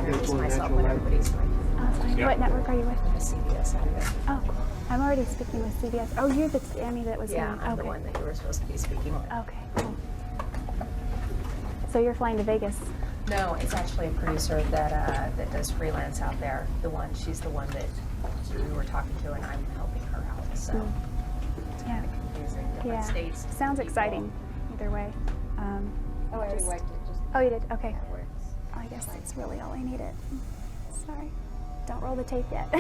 introduce myself when everybody's doing Fine. Yeah. What network are you with? the CBS out of it. Oh, cool. I'm already speaking with CBS. Oh, you're the Annie that was Yeah, going. I'm Okay. the one that you were supposed to be speaking with. Okay, cool. So you're flying to Vegas. No, it's actually a producer that does freelance out there. She's the one that we were talking to, and I'm helping her out. So it's Yeah. kind of confusing. Different Yeah. states. Sounds people. exciting. Either way. Oh, I already wiped it. Just Oh, you did? Okay. that works. I guess that's really all I needed. Sorry. Don't roll the tape yet.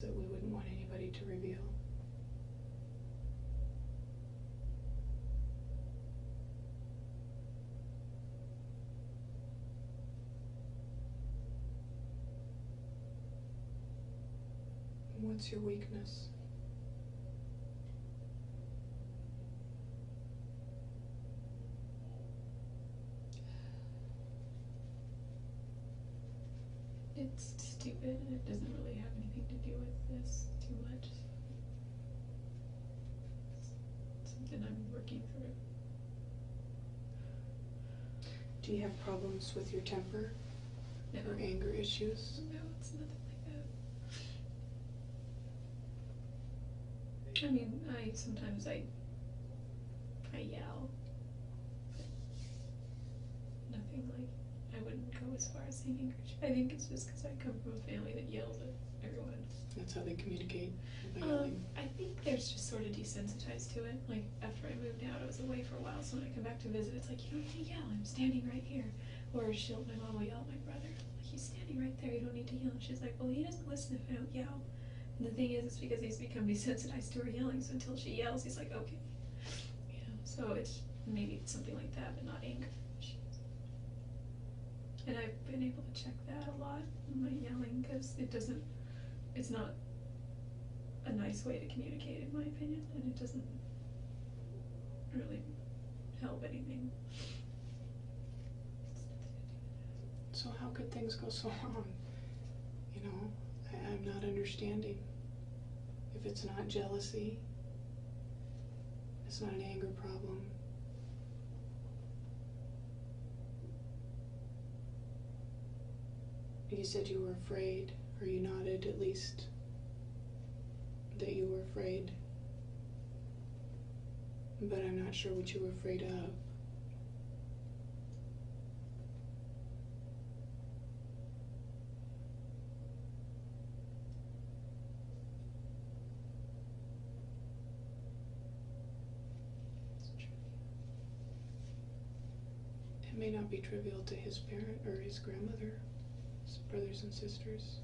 That we wouldn't want anybody to reveal. What's your weakness? It's stupid and it doesn't really have anything to do with this too much. It's something I'm working through. Do you have problems with your temper No, or anger issues? no, it's nothing like that. I mean, sometimes I yell, but nothing like, I wouldn't go as far as saying angry. I think it's just because I come from a family that yells at everyone. That's how they communicate, by yelling. I think there's just sort of desensitized to it. Like, after I moved out, I was away for a while, so when I come back to visit, it's like, you don't need to yell, I'm standing right here. Or my mom will yell at my brother, like, he's standing right there, you don't need to yell. And she's like, well, he doesn't listen if I don't yell. And the thing is, it's because he's become desensitized to her yelling, so until she yells, he's like, okay. You know, so it's maybe something like that, but not anger issues. And I've been able to check that a lot in my yelling, because it's not a nice way to communicate, in my opinion, and it doesn't really help anything. So how could things go so wrong? You know, I'm not understanding. If it's not jealousy, it's not an anger problem. You said you were afraid, or you nodded at least that you were afraid. But I'm not sure what you were afraid of. It may not be trivial to his parent or his grandmother, his brothers and sisters.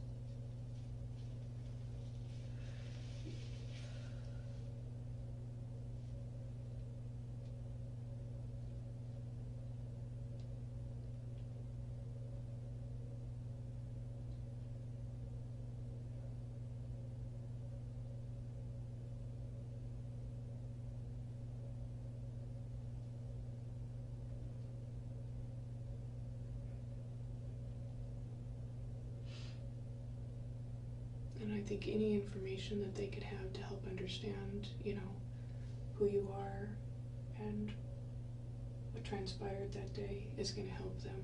And I think any information that they could have to help understand, you know, who you are and what transpired that day is going to help them.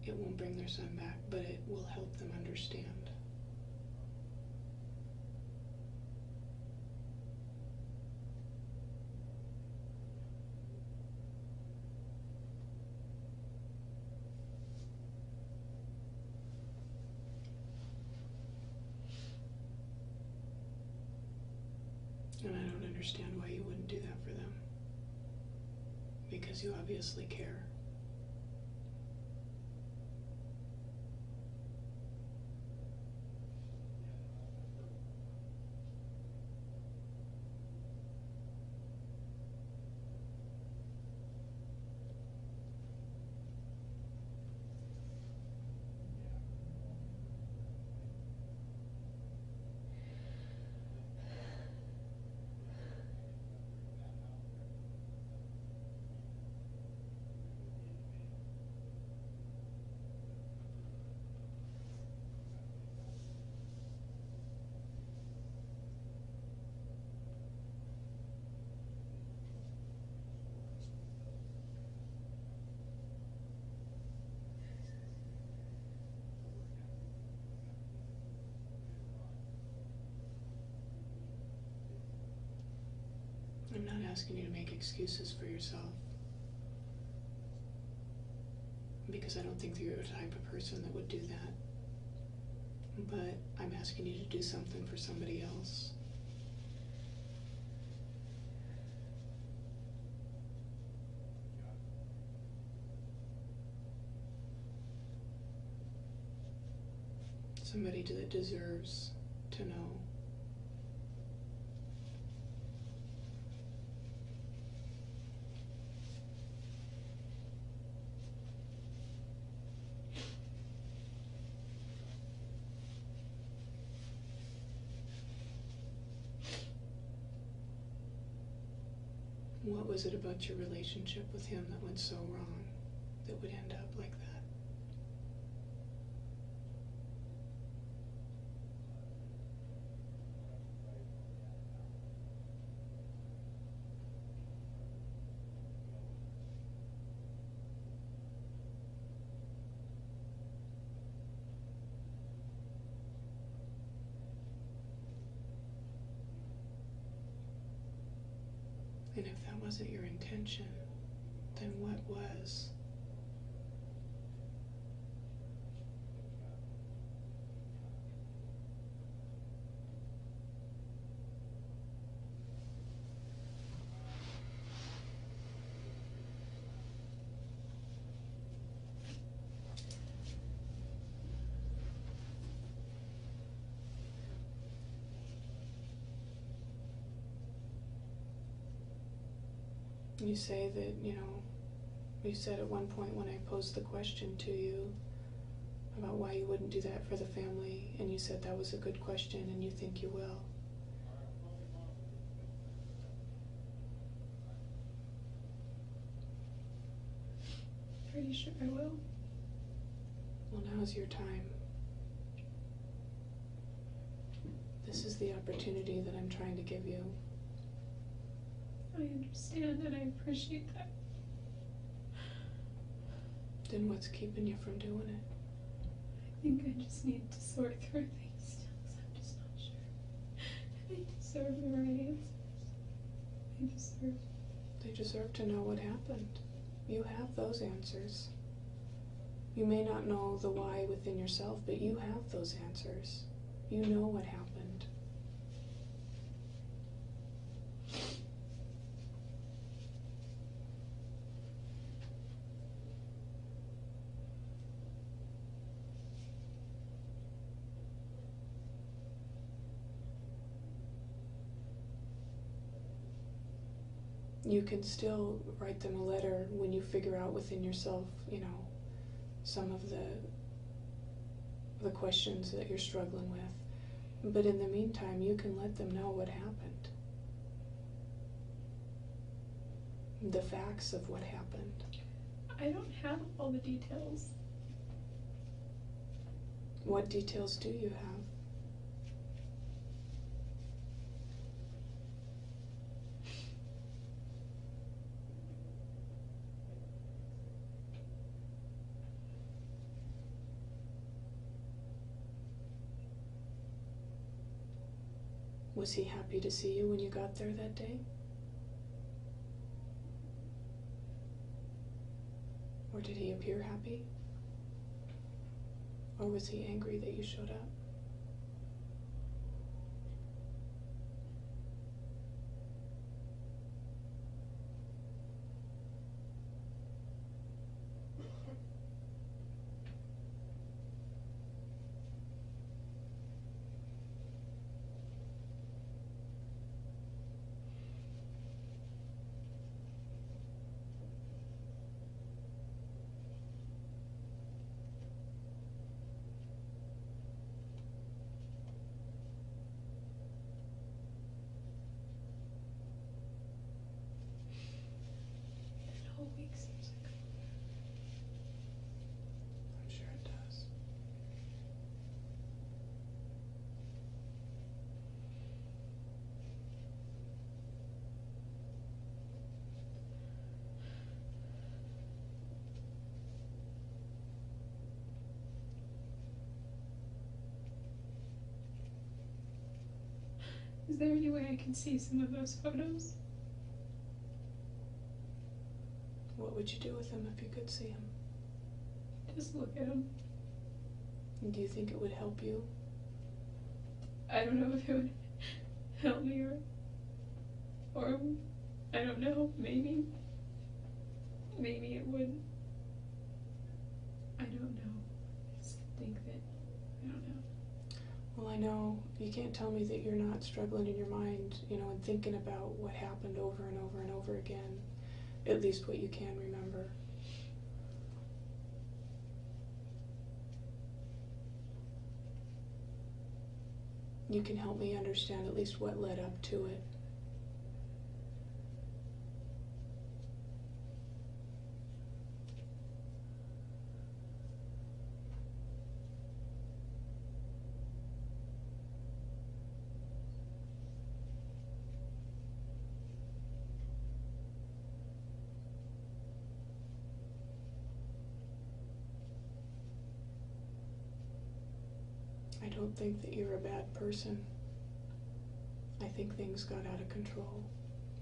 It won't bring their son back, but it will help them understand. And I don't understand why you wouldn't do that for them. Because you obviously care. I'm not asking you to make excuses for yourself, because I don't think that you're the type of person that would do that. But I'm asking you to do something for somebody else. Somebody that deserves to know. What was it about your relationship with him that went so wrong, that would end up like that? And if that wasn't your intention, then what was? You say that, you said at one point when I posed the question to you about why you wouldn't do that for the family, and you said that was a good question and you think you will. Pretty sure I will. Well, now's your time. This is the opportunity that I'm trying to give you. I understand and I appreciate that. Then what's keeping you from doing it? I think I just need to sort through things still, because I'm just not sure. And I deserve the right answers. They deserve to know what happened. You have those answers. You may not know the why within yourself, but you have those answers. You know what happened. You can still write them a letter when you figure out within yourself, some of the questions that you're struggling with. But in the meantime, you can let them know what happened. The facts of what happened. I don't have all the details. What details do you have? Was he happy to see you when you got there that day? Or did he appear happy? Or was he angry that you showed up? That whole week seems like I'm sure it does. Is there any way I can see some of those photos? What would you do with him if you could see him? Just look at him. And do you think it would help you? I don't know if it would help me or I don't know, maybe it would. I don't know. I just think that, I don't know. Well, I know you can't tell me that you're not struggling in your mind, you know, and thinking about what happened over and over and over again, at least what you can remember. You can help me understand at least what led up to it. I don't think that you're a bad person. I think things got out of control,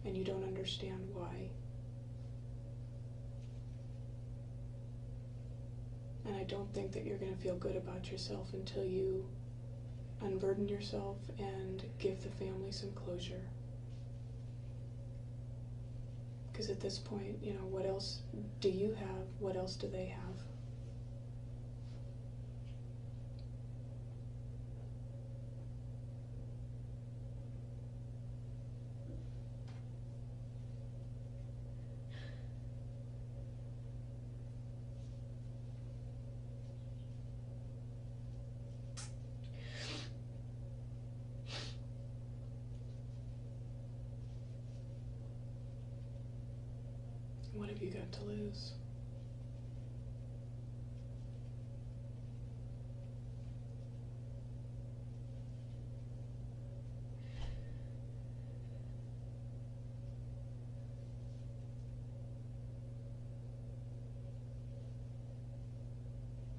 and you don't understand why. And I don't think that you're going to feel good about yourself until you unburden yourself and give the family some closure. Because at this point, you know, what else do you have? What else do they have? What have you got to lose?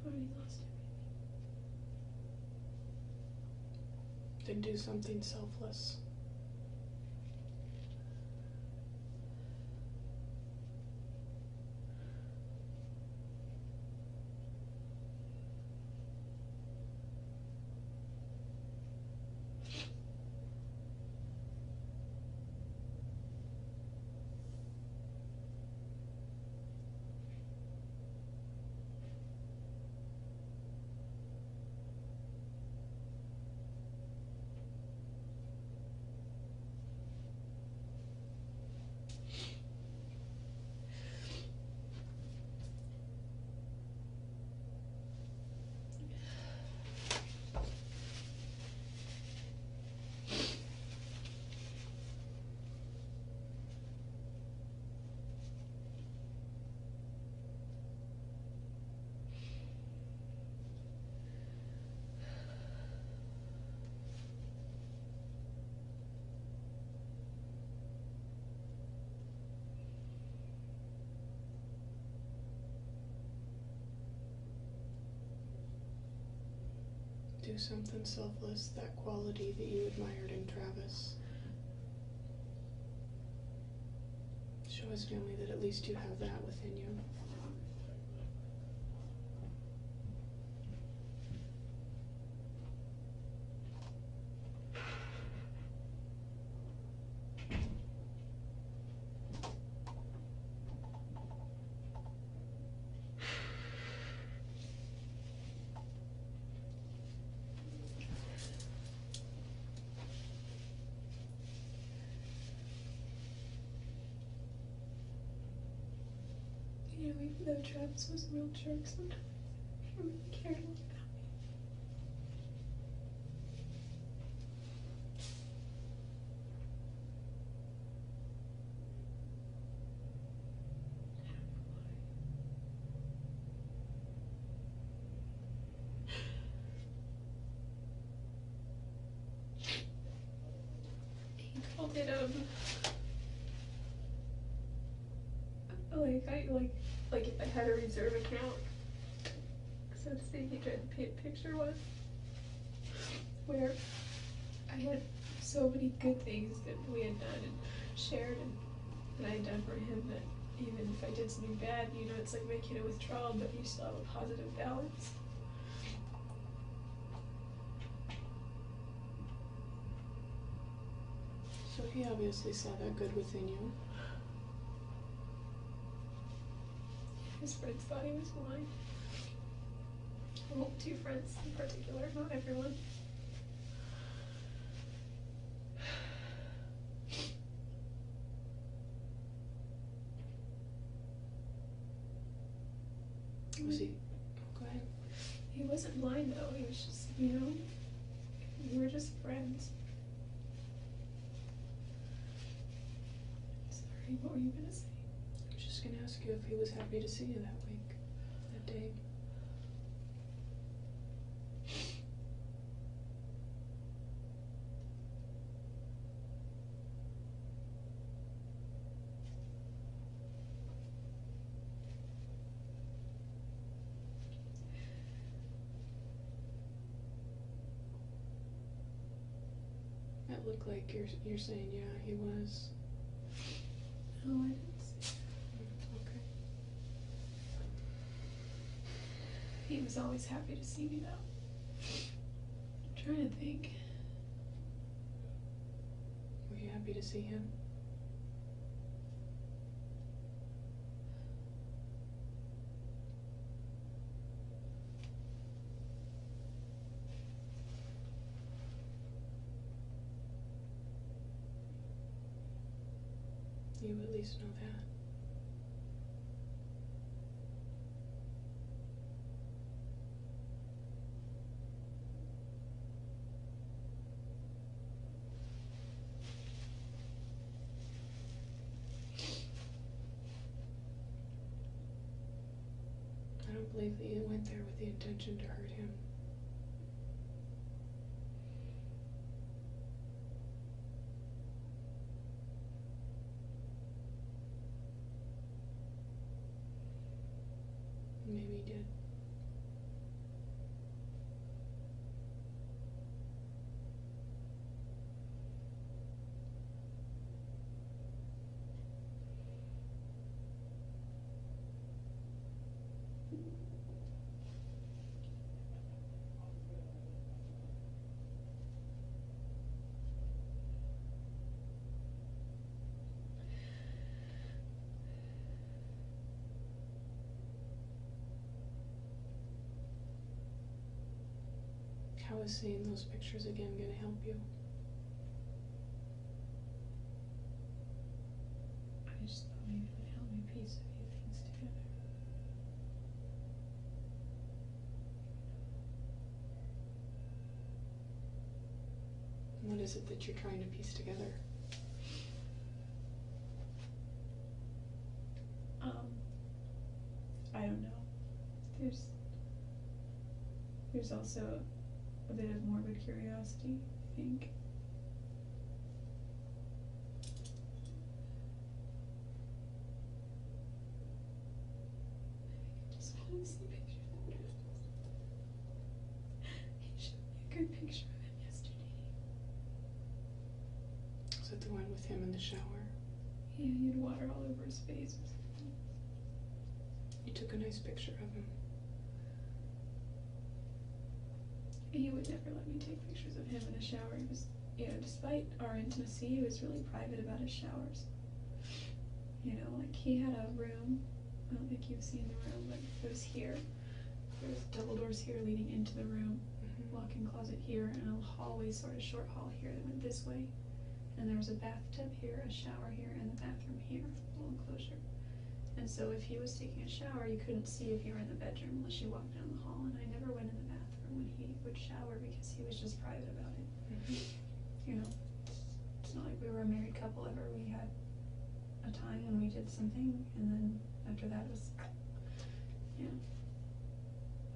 Already lost everything. Then do something selfless. Do something selfless, that quality that you admired in Travis. Show his family that at least you have that within you. You know, even though Travis was a real jerk sometimes, he really cared a lot about me. He called it, like if I had a reserve account, so to speak, he tried to paint a picture one where I had so many good things that we had done and shared and that I had done for him that even if I did something bad, you know, it's like making a withdrawal, but you still have a positive balance. So he obviously saw that good within you. His friends thought he was blind. Well, 2 friends in particular, not everyone. Was he? Go ahead. He wasn't blind though, he was just, you know, we were just friends. Sorry, what were you gonna say? I was just gonna ask you if he was happy to see you that week, that day. It looked like you're saying, yeah, he was. Oh, I didn't see. Okay. He was always happy to see me though. I'm trying to think. Were you happy to see him? You at least know that. I don't believe that you went there with the intention to hurt him. Maybe he did. How is seeing those pictures again going to help you? I just thought maybe it would help me piece a few things together. What is it that you're trying to piece together? I don't know. There's also a bit of morbid curiosity, I think. I just wanted to see pictures of him. He showed me a good picture of him yesterday. Is that the one with him in the shower? Yeah, he had water all over his face. You took a nice picture of him. He would never let me take pictures of him in a shower. He was, you know, despite our intimacy, he was really private about his showers. You know, like he had a room, I don't think you've seen the room, but it was here. There's double doors here leading into the room, walk-in closet here, and a hallway, sort of short hall here that went this way. And there was a bathtub here, a shower here, and the bathroom here, a little enclosure. And so if he was taking a shower, you couldn't see if you were in the bedroom unless you walked down the hall, and I never went in the bathroom when he would shower because he was just private about it. You know, it's not like we were a married couple ever. We had a time when we did something, and then after that it was, yeah,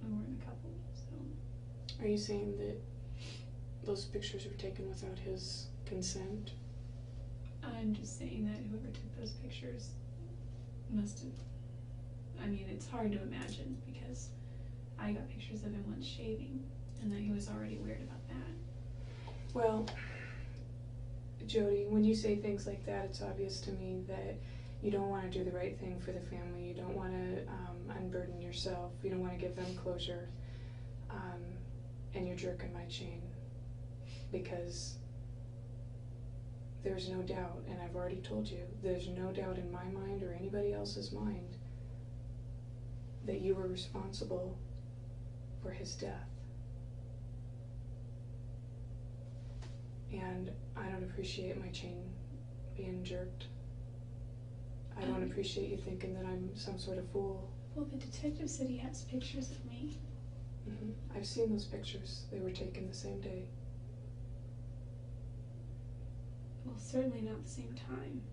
we weren't a couple, so. Are you saying that those pictures were taken without his consent? I'm just saying that whoever took those pictures must have, I mean, it's hard to imagine because I got pictures of him once shaving, and that he was already weird about that. Well, Jodi, when you say things like that, it's obvious to me that You don't want to do the right thing for the family. You don't want to unburden yourself. You don't want to give them closure. And you're jerking my chain because there's no doubt, and I've already told you, there's no doubt in my mind or anybody else's mind that you were responsible for his death. And I don't appreciate my chain being jerked. I don't appreciate you thinking that I'm some sort of fool. Well, the detective said he has pictures of me. I've seen those pictures. They were taken the same day. Well, certainly not the same time.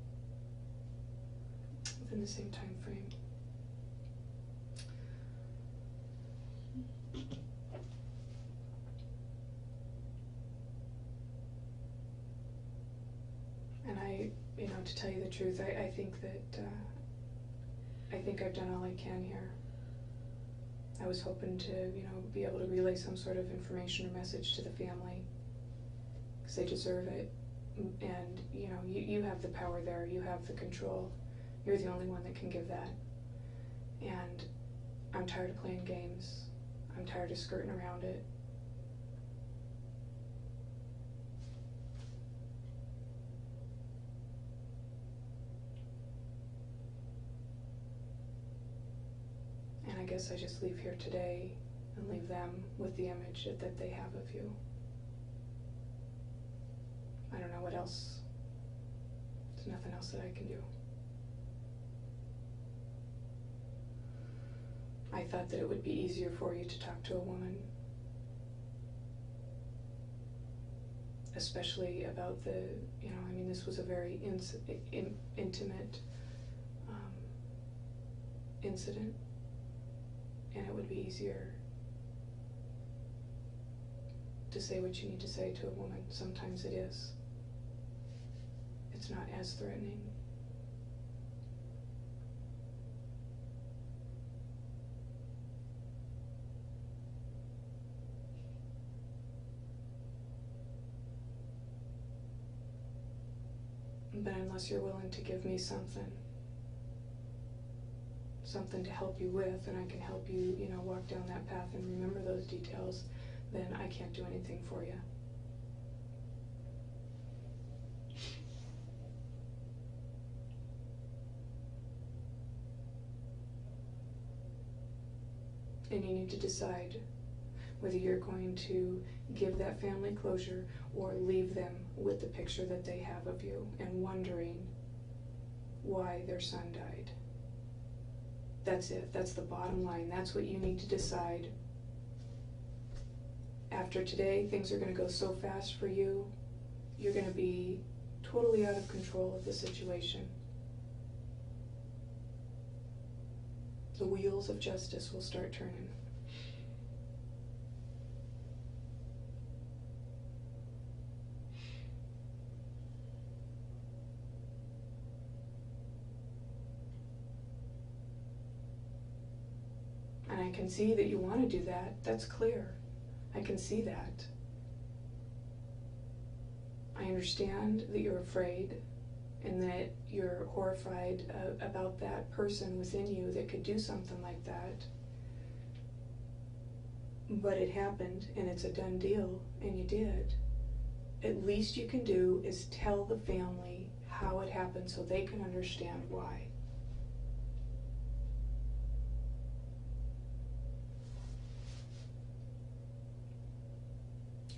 Within the same time frame. And to tell you the truth, I think that, I think I've done all I can here. I was hoping to, be able to relay some sort of information or message to the family, because they deserve it. And, you have the power there, you have the control. You're the only one that can give that. And I'm tired of playing games. I'm tired of skirting around it. And I guess I just leave here today and leave them with the image that they have of you. I don't know what else. There's nothing else that I can do. I thought that it would be easier for you to talk to a woman, especially about the, this was a very intimate incident, and it would be easier to say what you need to say to a woman. Sometimes it is. It's not as threatening. But unless you're willing to give me something to help you with, and I can help you, walk down that path and remember those details, then I can't do anything for you. And you need to decide whether you're going to give that family closure or leave them with the picture that they have of you and wondering why their son died. That's it. That's the bottom line. That's what you need to decide. After today, things are going to go so fast for you. You're going to be totally out of control of the situation. The wheels of justice will start turning. And I can see that you want to do that. That's clear. I can see that. I understand that you're afraid and that you're horrified about that person within you that could do something like that. But it happened, and it's a done deal, and you did. At least you can do is tell the family how it happened so they can understand why.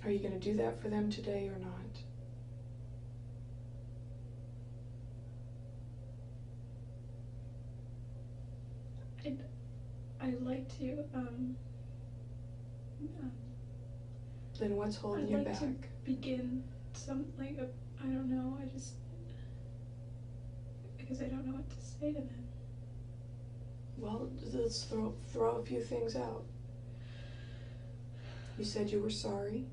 Are you going to do that for them today or not? I'd like to, Then what's holding you back? I'd like to begin I don't know, because I don't know what to say to them. Well, let's throw a few things out. You said you were sorry.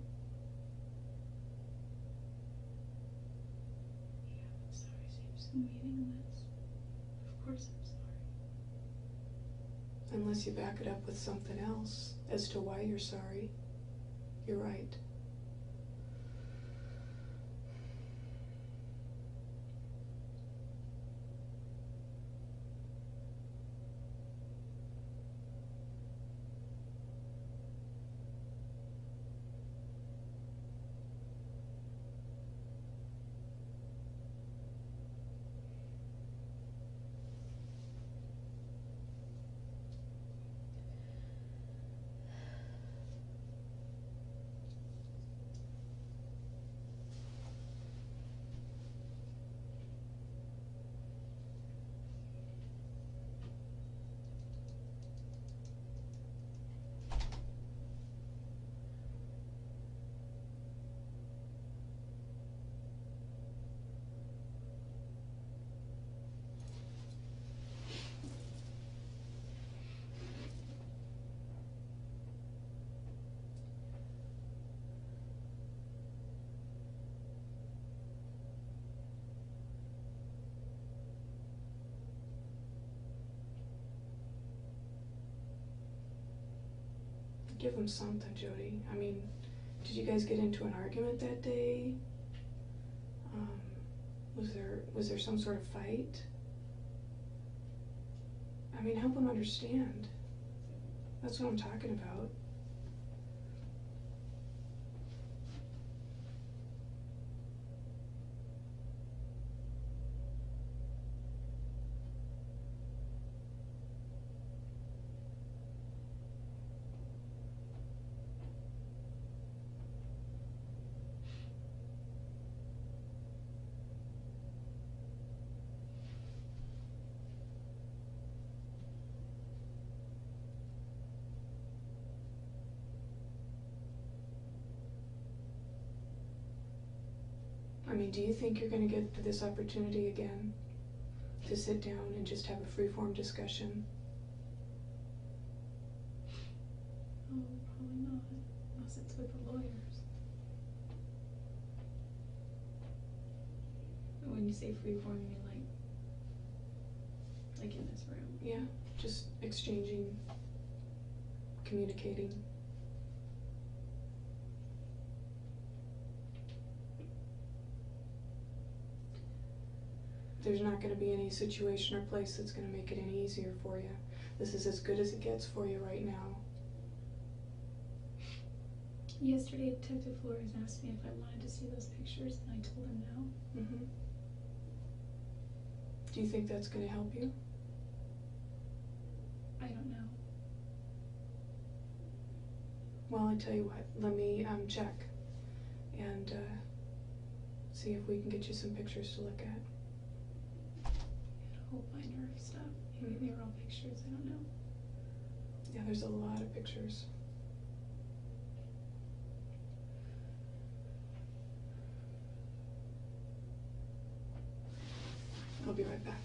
Yeah, but sorry seems so meaningless. Of course I'm sorry. Unless you back it up with something else as to why you're sorry. You're right. Give him something, Jodi. I mean, did you guys get into an argument that day? Was there some sort of fight? I mean, help him understand. That's what I'm talking about. I mean, do you think you're going to get this opportunity again to sit down and just have a free-form discussion? Oh, probably not, unless it's with the lawyers. But when you say freeform, you mean like in this room? Yeah, just exchanging, communicating. There's not going to be any situation or place that's going to make it any easier for you. This is as good as it gets for you right now. Yesterday, Detective Flores asked me if I wanted to see those pictures, and I told him no. Mm-hmm. Do you think that's going to help you? I don't know. Well, I tell you what, let me check and see if we can get you some pictures to look at. Hold my nerve stuff. Maybe they were all pictures, I don't know. Yeah, there's a lot of pictures. I'll be right back.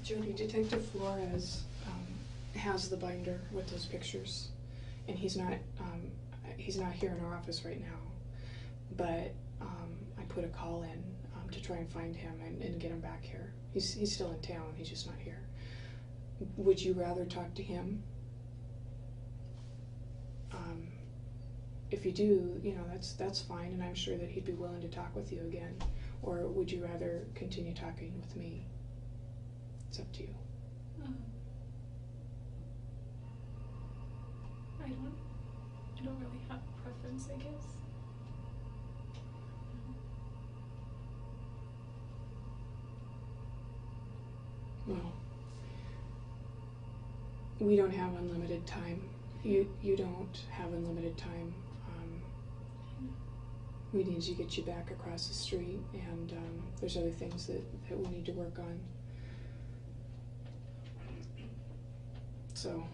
Jodi, Detective Flores has the binder with those pictures, and he's not here in our office right now. But I put a call in to try and find him and get him back here. He's still in town. He's just not here. Would you rather talk to him? If you do, you know, that's fine, and I'm sure that he'd be willing to talk with you again. Or would you rather continue talking with me? It's up to you. I don't really have a preference, I guess. Well, we don't have unlimited time. You don't have unlimited time. we need to get you back across the street, and there's other things that we need to work on. So,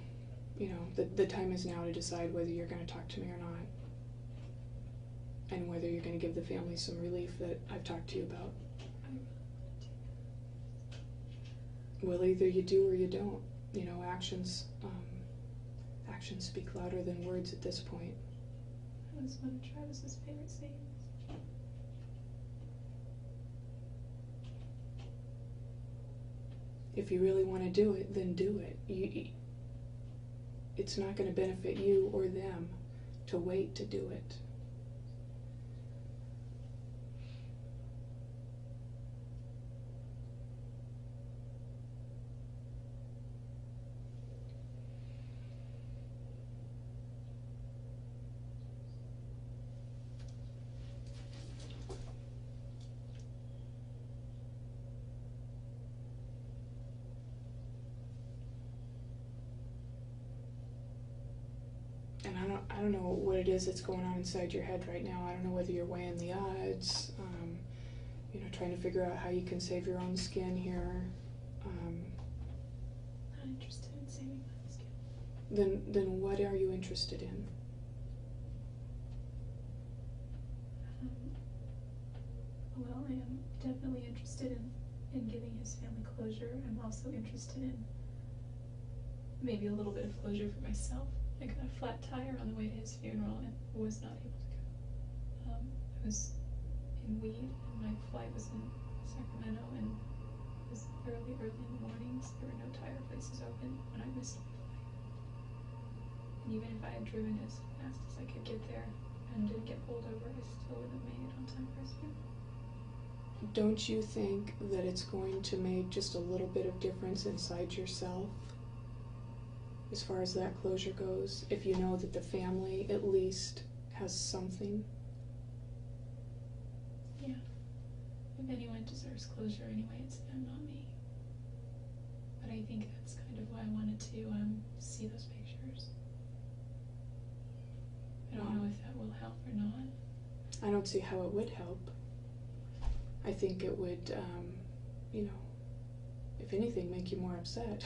you know, the time is now to decide whether you're going to talk to me or not, and whether you're going to give the family some relief that I've talked to you about. Well, either you do or you don't. You know, actions speak louder than words at this point. That was one of Travis's favorite sayings. If you really want to do it, then do it. It's not going to benefit you or them to wait to do it. And I don't know what it is that's going on inside your head right now. I don't know whether you're weighing the odds, you know, trying to figure out how you can save your own skin here. Not interested in saving my skin. Then what are you interested in? Well, I am definitely interested in giving his family closure. I'm also interested in maybe a little bit of closure for myself. I got a flat tire on the way to his funeral and was not able to go. I was in Weed and my flight was in Sacramento, and it was early in the morning, so there were no tire places open when I missed my flight. And even if I had driven as fast as I could get there and didn't get pulled over, I still wouldn't have made it on time for his funeral. Don't you think that it's going to make just a little bit of difference inside yourself as far as that closure goes, if you know that the family at least has something? Yeah. If anyone deserves closure anyway, it's them, not me. But I think that's kind of why I wanted to see those pictures. I don't know if that will help or not. I don't see how it would help. I think it would, you know, if anything, make you more upset.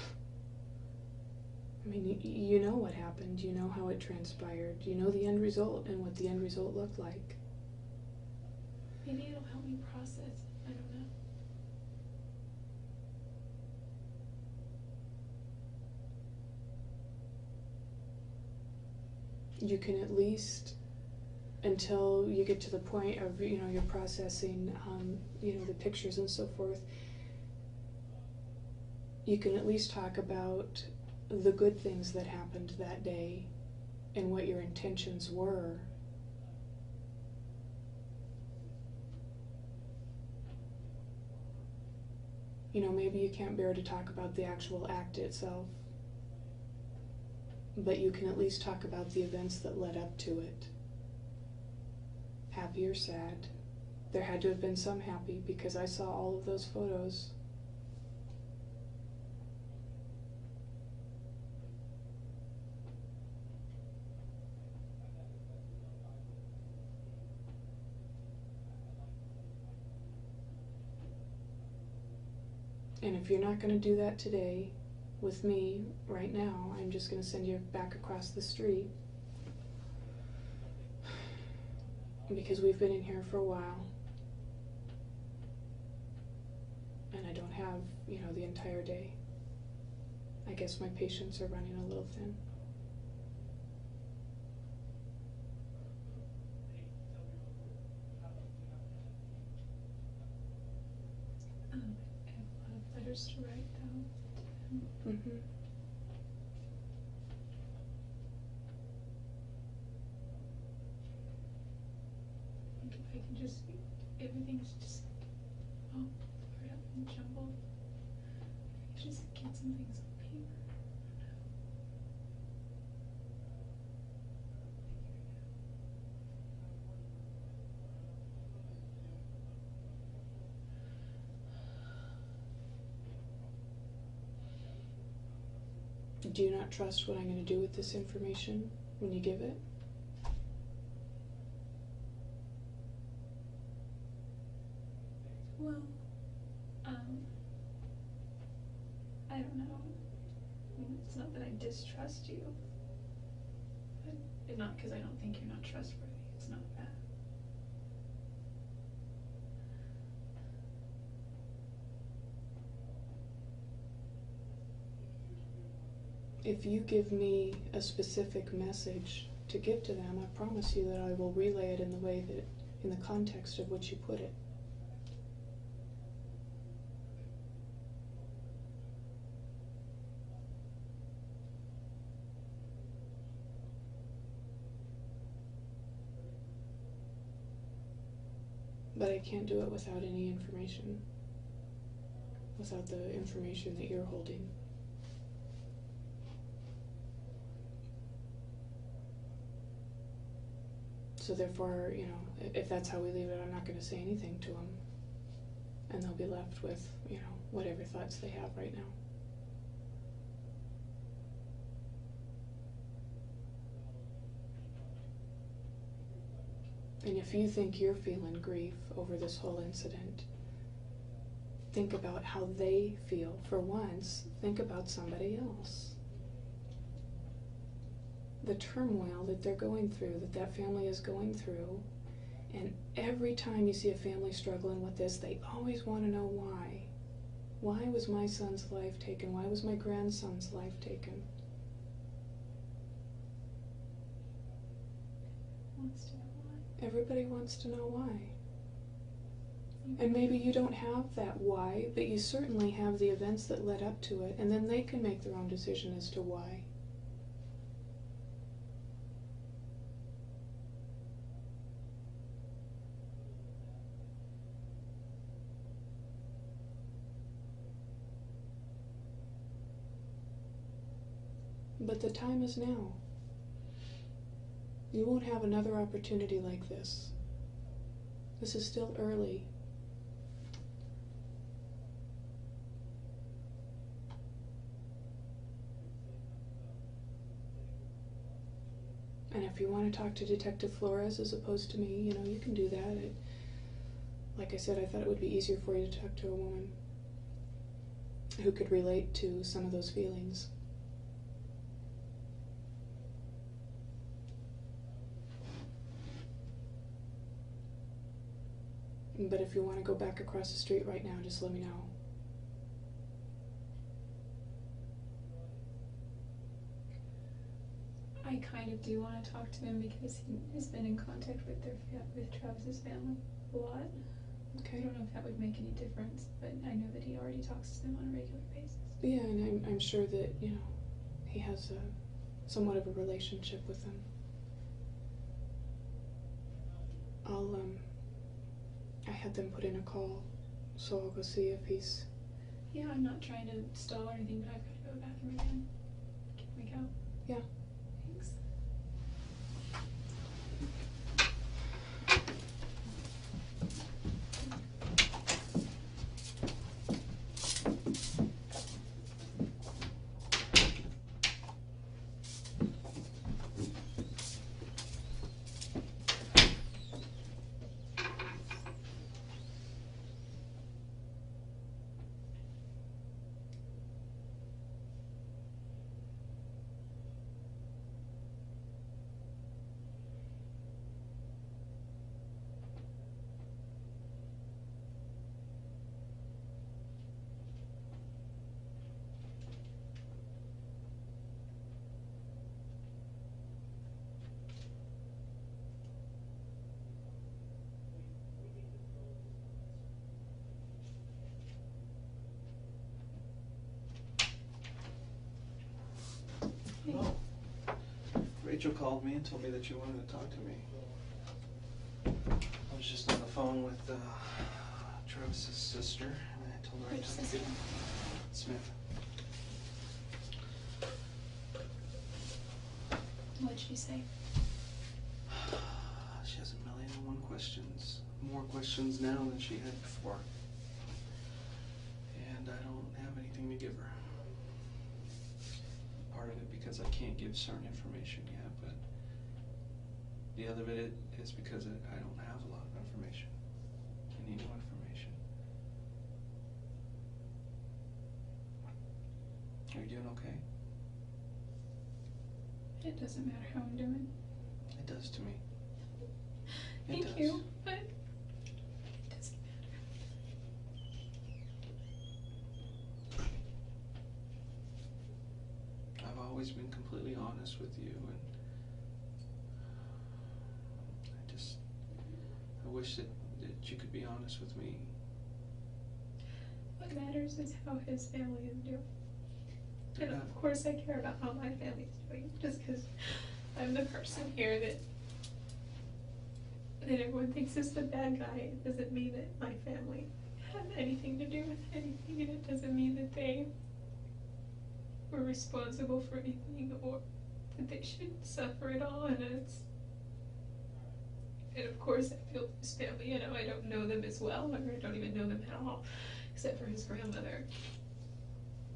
I mean, you know what happened, you know how it transpired, you know the end result and what the end result looked like. Maybe it'll help me process it. I don't know. You can at least, until you get to the point of, you know, you're processing, you know, the pictures and so forth, you can at least talk about the good things that happened that day and what your intentions were. You know, maybe you can't bear to talk about the actual act itself, but you can at least talk about the events that led up to it. Happy or sad. There had to have been some happy, because I saw all of those photos. And if you're not going to do that today with me right now, I'm just going to send you back across the street, because we've been in here for a while and I don't have, you know, the entire day. I guess my patience are running a little thin. I have a lot of letters to write though. Mm-hmm. I think if I can just, everything's just all blurred up and jumbled. If I could just get some things on paper. Do you not trust what I'm going to do with this information when you give it? that I distrust you. But not because I don't think you're not trustworthy. It's not that. If you give me a specific message to give to them, I promise you that I will relay it in the way that, in the context of which you put it. But I can't do it without any information, without the information that you're holding. So therefore, you know, if that's how we leave it, I'm not going to say anything to them. And they'll be left with, you know, whatever thoughts they have right now. And if you think you're feeling grief over this whole incident, think about how they feel. For once, think about somebody else. The turmoil that they're going through, that that family is going through. And every time you see a family struggling with this, they always want to know why. Why was my son's life taken? Why was my grandson's life taken? Wants to know why. Everybody wants to know why. And maybe you don't have that why, but you certainly have the events that led up to it, and then they can make their own decision as to why. But the time is now. You won't have another opportunity like this. This is still early. And if you want to talk to Detective Flores as opposed to me, you know, you can do that. Like I said, I thought it would be easier for you to talk to a woman who could relate to some of those feelings. But if you want to go back across the street right now, just let me know. I kind of do want to talk to him because he has been in contact with Travis's family a lot. I Okay. don't know if that would make any difference, but I know that he already talks to them on a regular basis. Yeah, and I'm sure that, you know, he has somewhat of a relationship with them. I had them put in a call, so I'll go see if he's... Yeah, I'm not trying to stall or anything, but I've got to go to the bathroom again. Can we go? Yeah. Thanks. Hello. Rachel called me and told me that you wanted to talk to me. I was just on the phone with Travis's sister, and I told her I Which took sister? Smith. What'd she say? She has a million and one questions. More questions now than she had before. And I don't have anything to give her. Part of it because I can't give certain information yet, but the other bit is because I don't have a lot of information. I need new information. Are you doing okay? It doesn't matter how I'm doing. It does to me. It Thank does. you, but it doesn't matter. I've always been completely honest with you, and I wish that you could be honest with me. What matters is how his family is doing. They're And not- of course I care about how my family's doing, just because I'm the person here that everyone thinks is the bad guy. It doesn't mean that my family had anything to do with anything, and it doesn't mean that they were responsible for anything or that they should suffer at all. And of course I feel for his family. You know, I don't know them as well, or I don't even know them at all, except for his grandmother.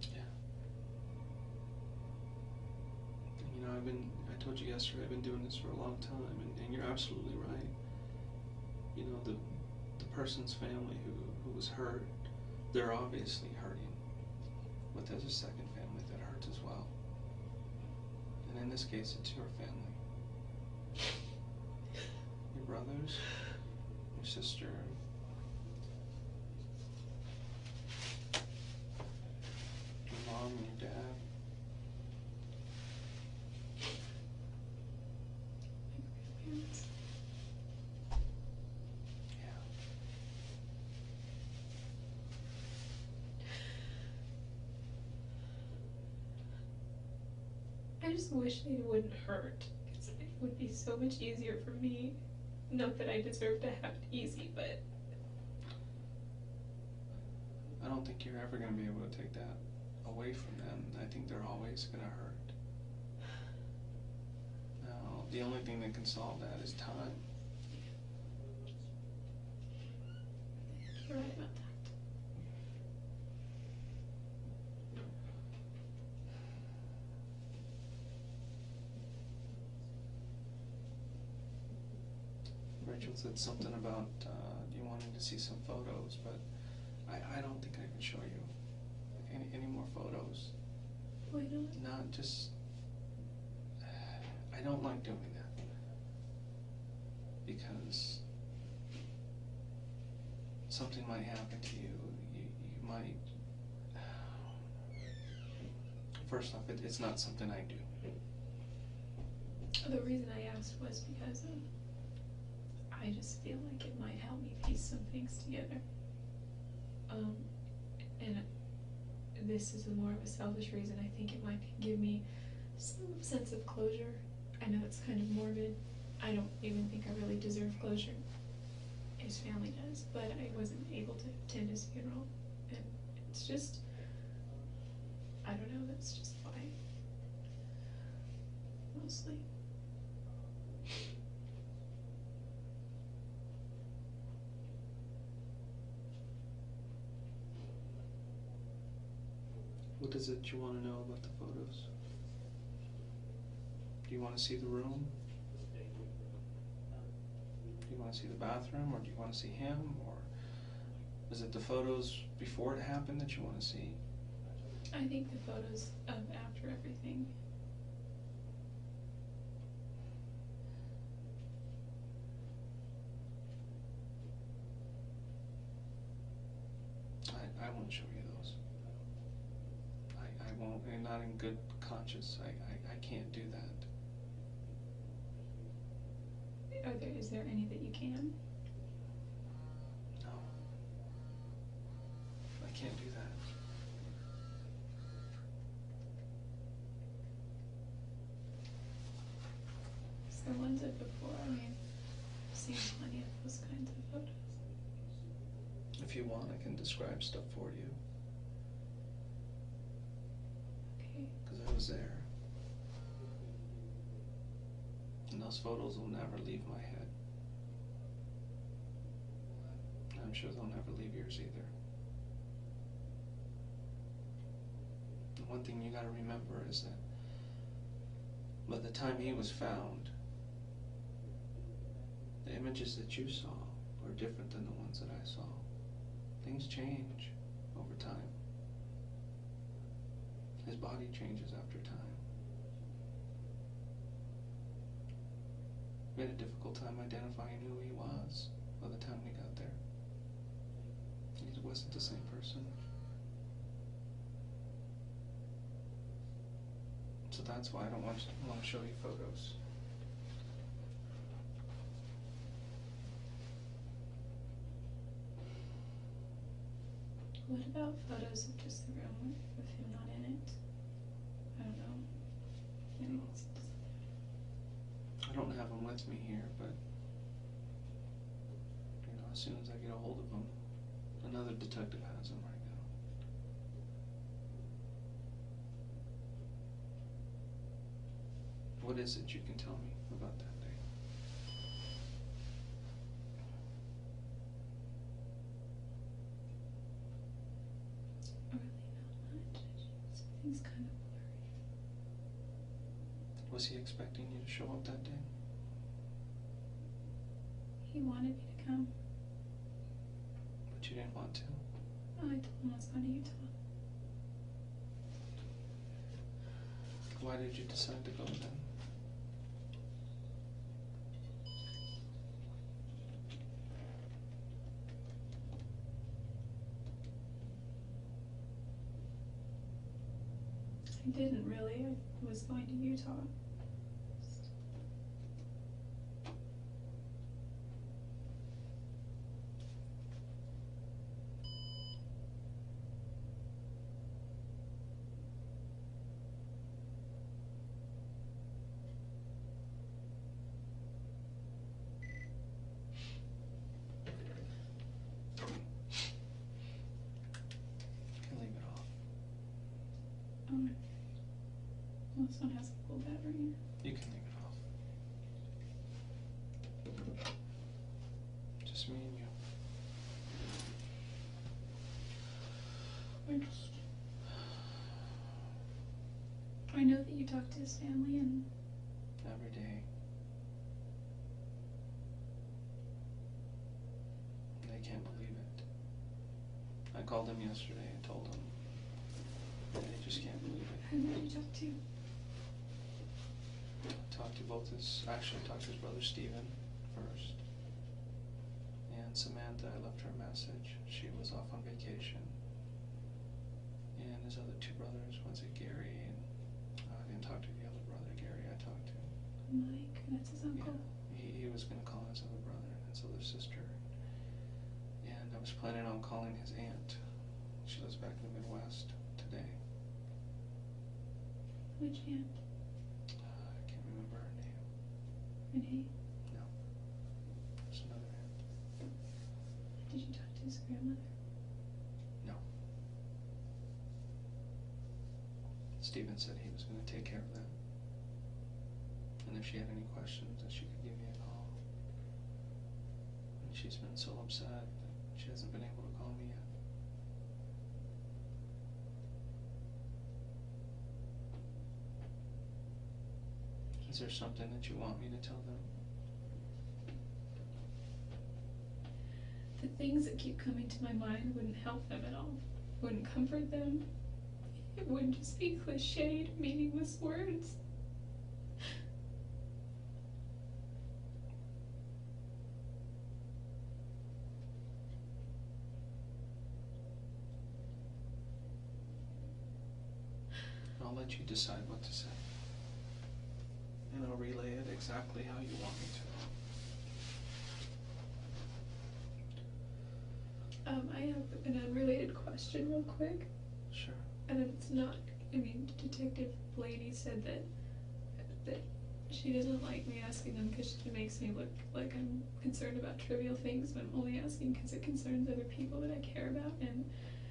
Yeah. You know, I told you yesterday, I've been doing this for a long time, and you're absolutely right. You know, the person's family who was hurt, they're obviously hurting. But there's a second family that hurts as well. And in this case, it's your family. Your brothers, your sister, your mom and your dad. My grandparents. Yeah. I just wish they wouldn't hurt, because it would be so much easier for me. Not that I deserve to have it easy, but I don't think you're ever going to be able to take that away from them. I think they're always going to hurt. Now, the only thing that can solve that is time. you're right about that. Rachel said something about you wanting to see some photos, but I don't think I can show you any more photos. Why not? Not just, I don't like doing that, because something might happen to you. You might, first off, it's not something I do. The reason I asked was because I just feel like it might help me piece some things together. And this is more of a selfish reason. I think it might give me some sense of closure. I know it's kind of morbid. I don't even think I really deserve closure. His family does, but I wasn't able to attend his funeral. And it's just, I don't know, that's just why. Mostly. What is it you want to know about the photos? Do you want to see the room? Do you want to see the bathroom, or do you want to see him, or is it the photos before it happened that you want to see? I think the photos of after everything. I won't show you those. I won't, and not in good conscience. I can't do that. Is there any that you can? No. I can't do that. It's the ones of before. I mean, I've seen plenty of those kinds of photos. If you want, I can describe stuff for you, Okay. because I was there. And those photos will never leave my head. I'm sure they'll never leave yours either. The one thing you gotta remember is that by the time he was found, the images that you saw were different than the ones that I saw. Things change over time. His body changes after time. We had a difficult time identifying who he was by the time we got there. He wasn't the same person. So that's why I don't want to show you photos. What about photos of just the room with him not in it? I don't know. Maybe it's just... I don't have him with me here, but as soon as I get a hold of him, another detective has him right now. What is it you can tell me about that day? Really not much. Something's kind of blurry. Was he expecting you to show up that day? He wanted me to come. But you didn't want to? I told him I was going to Utah. Why did you decide to go then? I didn't really. I was going to Utah. Can leave it off. Oh, well, this one has a full battery. You can leave it off. Just me and you. I know that you talked to his family and Every day. They can't believe it. I called him yesterday and told him. And they just can't believe it. who did you talk to? Talked to both actually talked to his brother Steven first. And Samantha, I left her a message. She was off on vacation. And his other two brothers, one's at Gary, and I didn't talk to the other brother, Gary, I talked to. Mike, that's his uncle. Yeah, he was gonna call his other brother and his other sister. And I was planning on calling his aunt. She lives back in the Midwest today. Which aunt? I can't remember her name. Renee? No. There's another aunt. Did you talk to his grandmother? No. Steven said he was going to take care of that. And if she had any questions, that she could give me a call. And she's been so upset that she hasn't been able to call me yet. Is there something that you want me to tell them? The things that keep coming to my mind wouldn't help them at all. Wouldn't comfort them. It wouldn't just be cliched, meaningless words. I'll let you decide what to say. And I'll relay it exactly how you want me to. I have an unrelated question real quick. Sure. And it's not, Detective Blaney said that she doesn't like me asking them because it makes me look like I'm concerned about trivial things, but I'm only asking because it concerns other people that I care about, and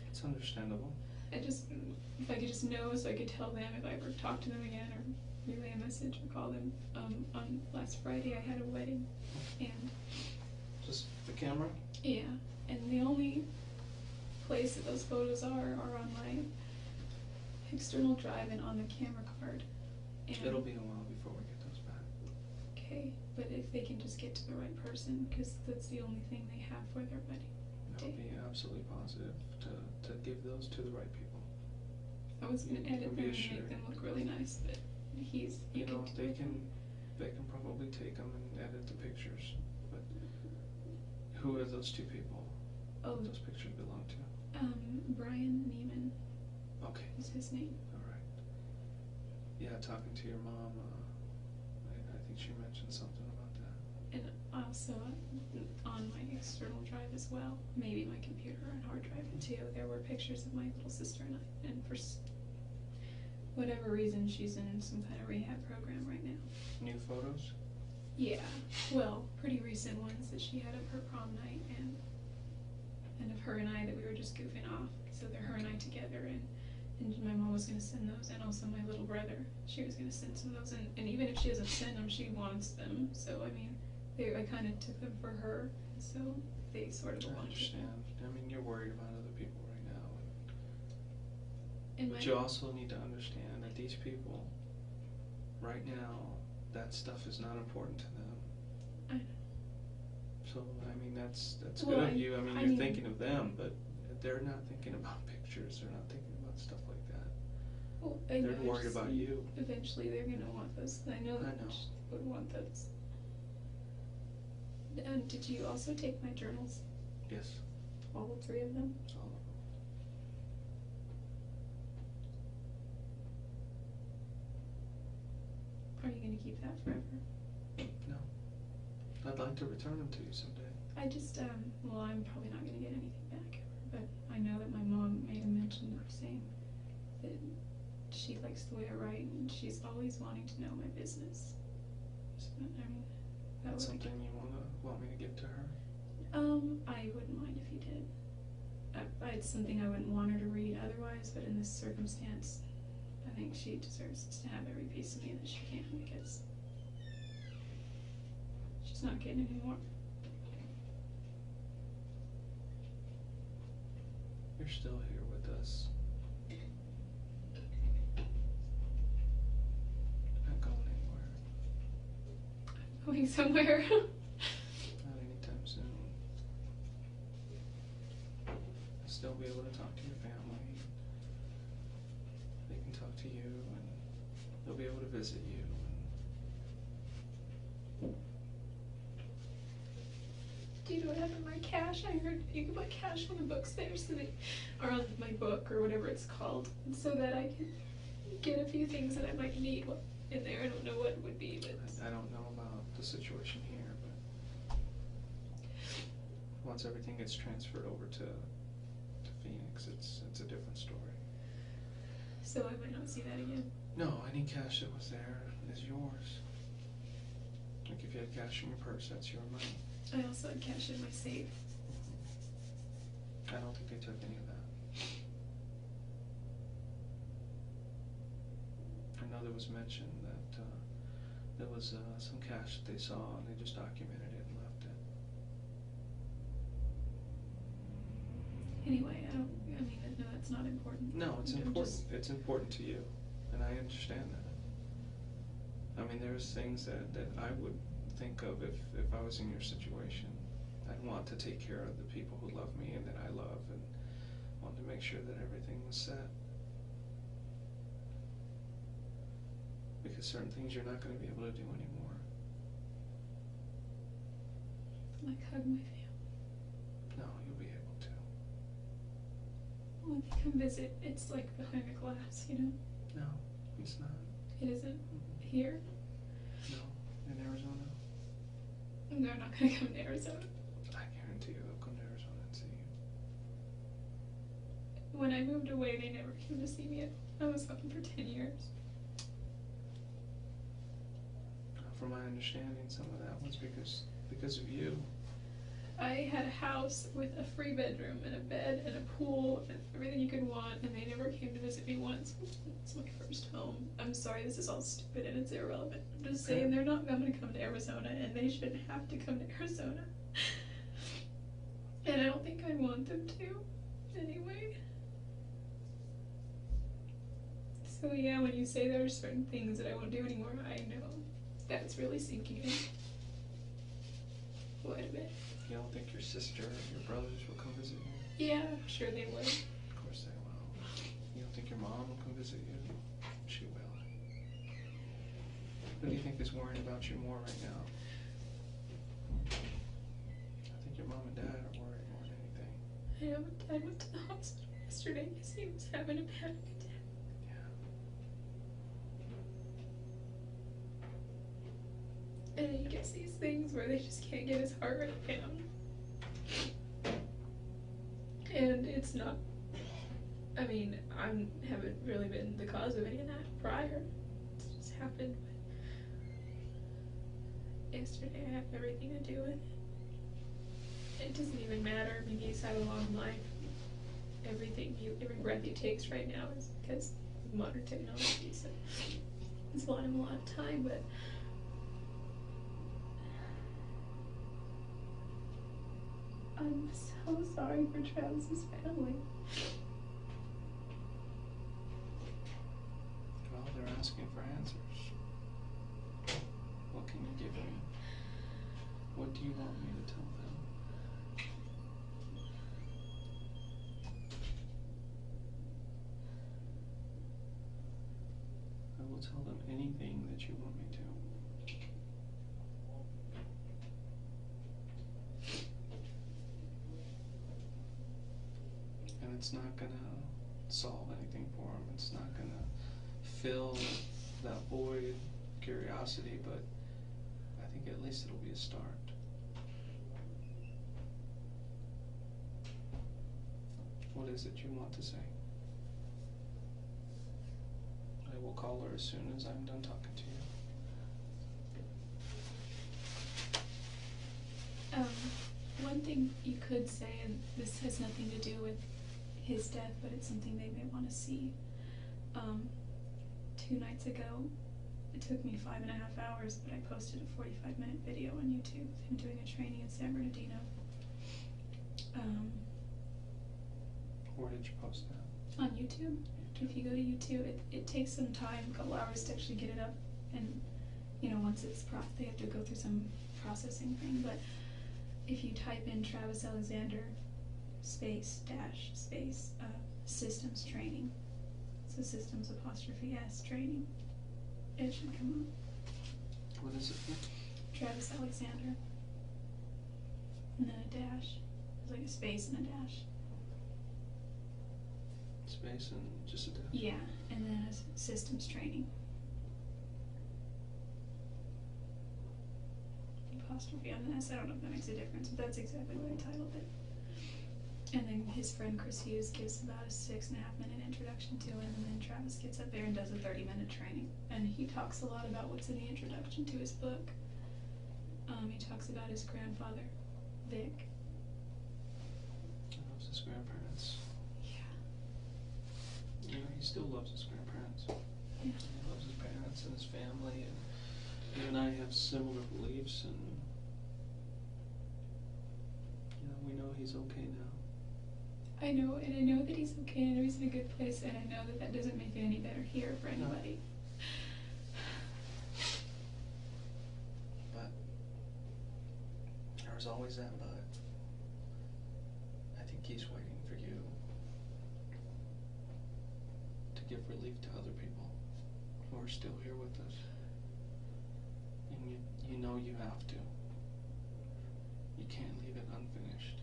It's understandable. if I could just know so I could tell them if I ever talk to them again or relay a message or call them. On last Friday I had a wedding, and Just the camera? yeah, and the only place that those photos are on my external drive and on the camera card. And It'll be a while before we get those back. okay, but if they can just get to the right person, because that's the only thing they have for their wedding. I'll be absolutely positive to give those to the right people. I was gonna You edit can them be and assured. make them look really nice, but you You know, can do they it. can, they can probably take them and edit the pictures. But who are those two people? Oh, Those pictures belong to? Brian Neiman Okay. is his name. All right. Yeah, talking to your mom, I think she mentioned something about that. And also on my external drive as well, maybe my computer and hard drive too, there were pictures of my little sister and I, and for whatever reason she's in some kind of rehab program right now. New photos? Yeah, well, pretty recent ones that she had of her prom night and of her and I that we were just goofing off. So they're her and I together, and my mom was going to send those, and also my little brother, she was going to send some of those, and even if she doesn't send them, she wants them. So I mean, I kind of took them for her, so they sort of belong I to understand. her. I mean, you're worried about other people right now. And But you also need to understand that these people, right now, that stuff is not important to them. I know. So, I mean, that's Well, good of you. I mean, I you're mean- thinking of them, but they're not thinking about pictures. They're not thinking about stuff like that. Well, I They're know, worried just about you. Eventually they're going to want those. I know that I know. she would want those. And did you also take my journals? Yes, All 3 of them? all of them. Are you going to keep that forever? No. I'd like to return them to you someday. I just, well, I'm probably not gonna get anything back ever, but I know that my mom made a mention of saying that she likes the way I write and she's always wanting to know my business. So, I mean, that That's would, something you want me to give to her? I wouldn't mind if you did. It's something I wouldn't want her to read otherwise, but in this circumstance, I think she deserves to have every piece of me that she can because she's not getting any more. You're still here with us. Not going anywhere. Going somewhere. Not anytime soon. I'll still be able to talk to your family. They can talk to you, and they'll be able to visit you. Do you know what happened to my cash? I heard you can put cash on the books there, so that, or on my book, or whatever it's called, so that I can get a few things that I might need in there. I don't know what it would be, but I don't know about the situation here, but once everything gets transferred over to Phoenix, it's a different story. so I might not see that again. No, any cash that was there is yours. Like if you had cash in your purse, that's your money. I also had cash in my safe. I don't think they took any of that. I know there was mention that there was some cash that they saw and they just documented it and left it. Anyway, I mean, no, that's not important. No, it's I'm important. just- It's important to you, and I understand that. I mean, there's things that I would think of if I was in your situation. I'd want to take care of the people who love me and that I love, and want to make sure that everything was set. Because certain things you're not going to be able to do anymore. Like hug my family. No, you'll be able to. When they come visit, it's like behind a glass, you know? No, it's not. It isn't Mhm. here. No, in Arizona. They're not gonna come to Arizona. I guarantee you they'll come to Arizona and see you. When I moved away, they never came to see me. I was gone for 10 years. From my understanding, some of that was because of you. I had a house with a free bedroom and a bed and a pool and everything you could want, and they never came to visit me once. It's my first home. I'm sorry, this is all stupid and it's irrelevant. I'm just saying they're not going to come to Arizona, and they shouldn't have to come to Arizona. And I don't think I'd want them to, anyway. So yeah, when you say there are certain things that I won't do anymore, I know that's really sinking in quite a bit. You don't think your sister or your brothers will come visit you? Yeah, I'm sure they would. Of course they will. You don't think your mom will come visit you? She will. Who do you think is worrying about you more right now? I think your mom and dad are worried more than anything. I know Dad went to the hospital yesterday because he was having a panic attack. Yeah. And he gets these things where they just can't get his heart rate down. And it's not, I mean, I haven't really been the cause of any of that prior. It's just happened. But yesterday I had everything to do with it. It doesn't even matter. I mean, he's had a long life. Every breath he takes right now is because of modern technology. So it's bought him a lot of time, but I'm so sorry for Travis's family. Well, they're asking for answers. What can you give me? What do you want me to tell them? I will tell them anything that you want me to. And it's not gonna solve anything for them. It's not gonna fill that void, curiosity, but I think at least it'll be a start. What is it you want to say? I will call her as soon as I'm done talking to you. One thing you could say, and this has nothing to do with his death, but it's something they may want to see. 2 nights ago, it took me 5.5 hours, but I posted a 45-minute video on YouTube of him doing a training in San Bernardino. Where did you post that? On YouTube. If you go to YouTube, it takes some time, a couple hours to actually get it up, and once it's they have to go through some processing thing. But if you type in Travis Alexander space systems training, so systems '(S) training, it should come up. What is it? Travis Alexander, and then a dash. There's like a space and a dash. Space and just a dash? Yeah, and then a systems training. Apostrophe on an S. I don't know if that makes a difference, but that's exactly what I titled it. And then his friend Chris Hughes gives about a 6.5-minute introduction to him, and then Travis gets up there and does a 30-minute training. And he talks a lot about what's in the introduction to his book. He talks about his grandfather, Vic. He loves his grandparents. Yeah. He still loves his grandparents. Yeah. He loves his parents and his family, and you and I have similar beliefs, and we know he's okay now. I know, and I know that he's okay, and I know he's in a good place, and I know that that doesn't make it any better here for anybody. But there's always that but. I think he's waiting for you to give relief to other people who are still here with us. And you know you have to. You can't leave it unfinished.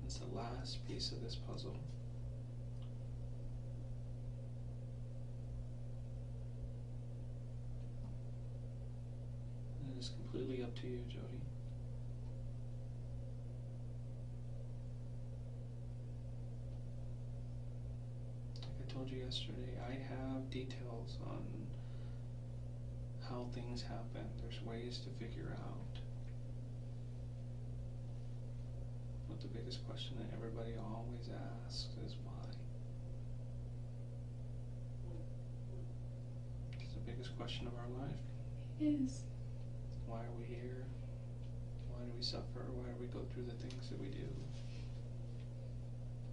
It's the last piece of this puzzle. And it is completely up to you, Jodi. Like I told you yesterday, I have details on how things happen. There's ways to figure out. But the biggest question that everybody always asks is why. It's the biggest question of our life. It is. Why are we here? Why do we suffer? Why do we go through the things that we do?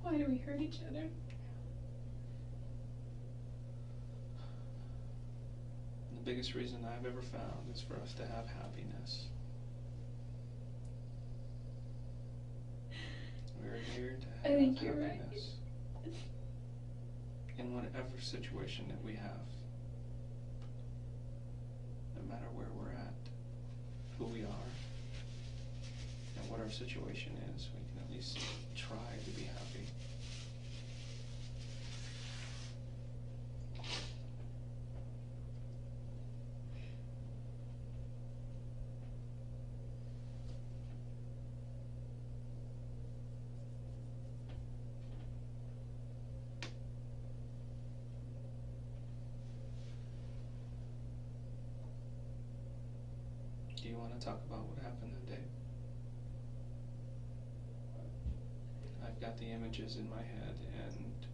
Why do we hurt each other? And the biggest reason I've ever found is for us to have happiness. We're here to have I think you're right. happiness in whatever situation that we have. situation is, we can at least try to be happy. Do you want to talk about what happened that day? I've got the images in my head, and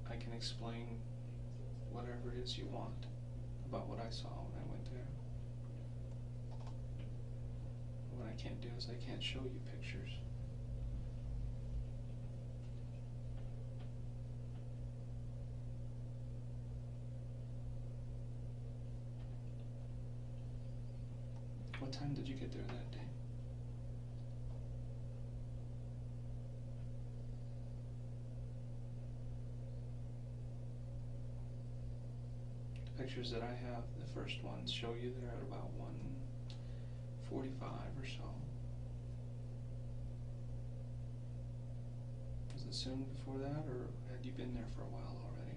I can explain whatever it is you want about what I saw when I went there. What I can't do is I can't show you pictures. What time did you get there that day? The pictures that I have, the first ones, show you there at about 1:45 or so. Was it soon before that, or had you been there for a while already?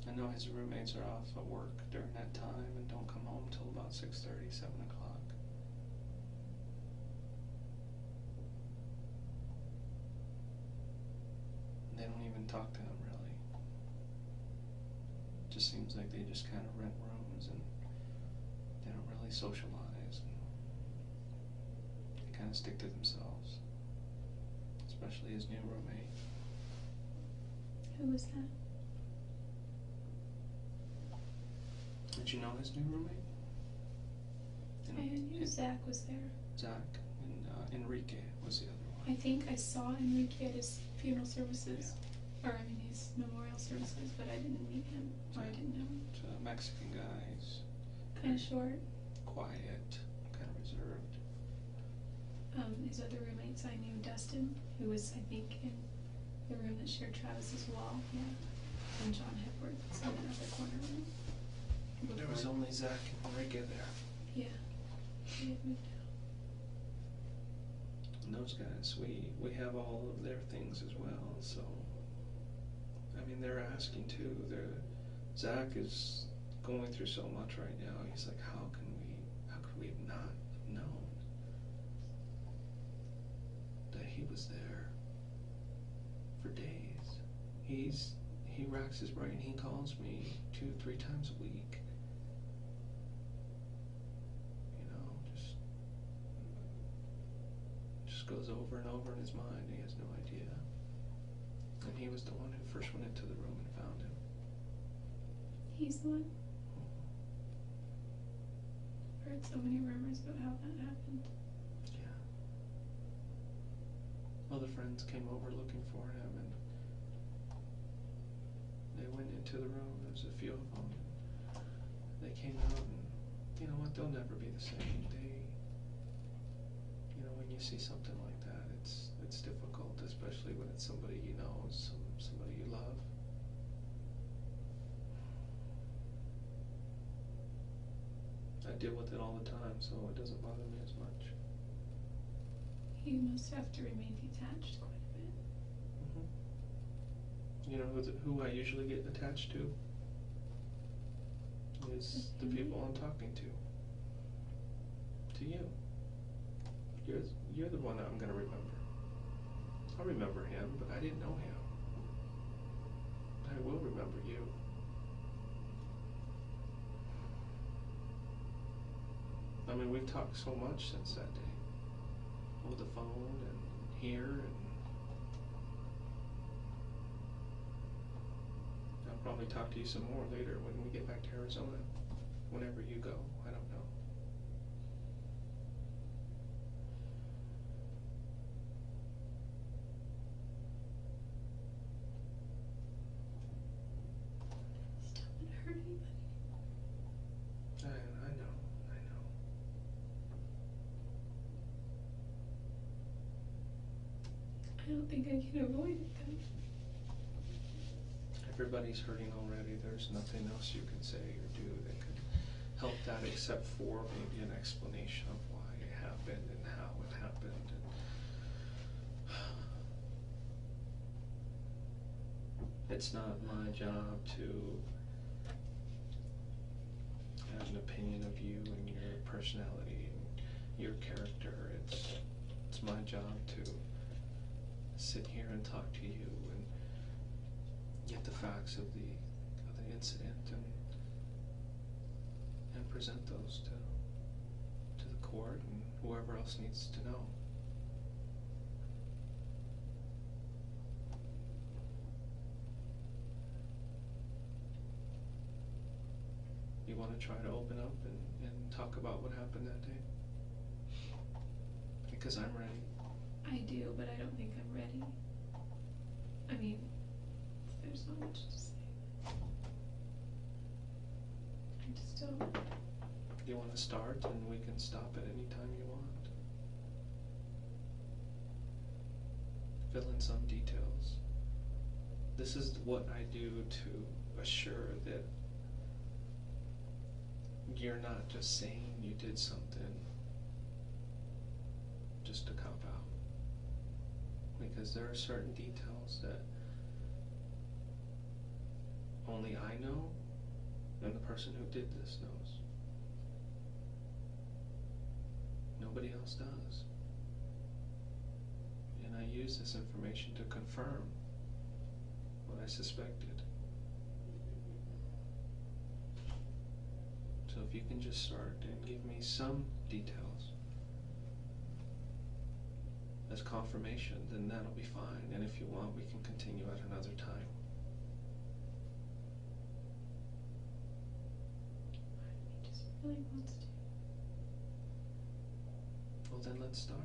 I know his roommates are off at work during that time and don't come home till about 6:30, 7 o'clock. They don't even talk to him, really. Just seems like they just kind of rent rooms and they don't really socialize. And they kind of stick to themselves, especially his new roommate. Who was that? Did you know his new roommate? I knew Zach was there. Zach and Enrique was the other one. I think I saw Enrique at his funeral services, or I mean his memorial services, but I didn't meet him, or I didn't know him. It's a Mexican guy. He's Kind of short. quiet, kind of reserved. His other roommates, I knew Dustin, who was, I think, in the room that shared Travis's wall, yeah, and John Hepworth was in another corner room. There was only Zach and Enrique there. Yeah, he had moved out. And those guys, we have all of their things as well, so I mean they're asking too. Zach is going through so much right now. He's like, how could we have not known that he was there for days? He racks his brain. He calls me 2-3 times a week. Just goes over and over in his mind. He has no idea. And he was the one who first went into the room and found him. He's the one? I've heard so many rumors about how that happened. Yeah. Other friends came over looking for him, and they went into the room. There was a few of them. They came out, and you know what? They'll never be the same. When you see something like that, it's difficult, especially when it's somebody you know, somebody you love. I deal with it all the time, so it doesn't bother me as much. You must have to remain detached quite a bit. You know who I usually get attached to? Is the people I'm talking to. To you. You're the one I'm going to remember. I'll remember him, but I didn't know him. I will remember you. I mean, we've talked so much since that day. Over the phone and here, and I'll probably talk to you some more later when we get back to Arizona. Whenever you go, I don't know. Hurt anybody? I know. I don't think I can avoid it though. I everybody's hurting already. There's nothing else you can say or do that could help that except for maybe an explanation of why it happened and how it happened. It's not my job to have an opinion of you and your personality and your character. It's my job to sit here and talk to you and get the facts of the incident and present those to the court and whoever else needs to know. You want to try to open up and talk about what happened that day? Because I'm ready. I do, but I don't think I'm ready. I mean, there's not much to say. I just don't. You want to start, and we can stop at any time you want. Fill in some details. This is what I do to assure that you're not just saying you did something just to cop out. Because there are certain details that only I know and the person who did this knows. Nobody else does. And I use this information to confirm what I suspected. So if you can just start and give me some details as confirmation, then that'll be fine. And if you want, we can continue at another time. He just really wants to. Well, then let's start.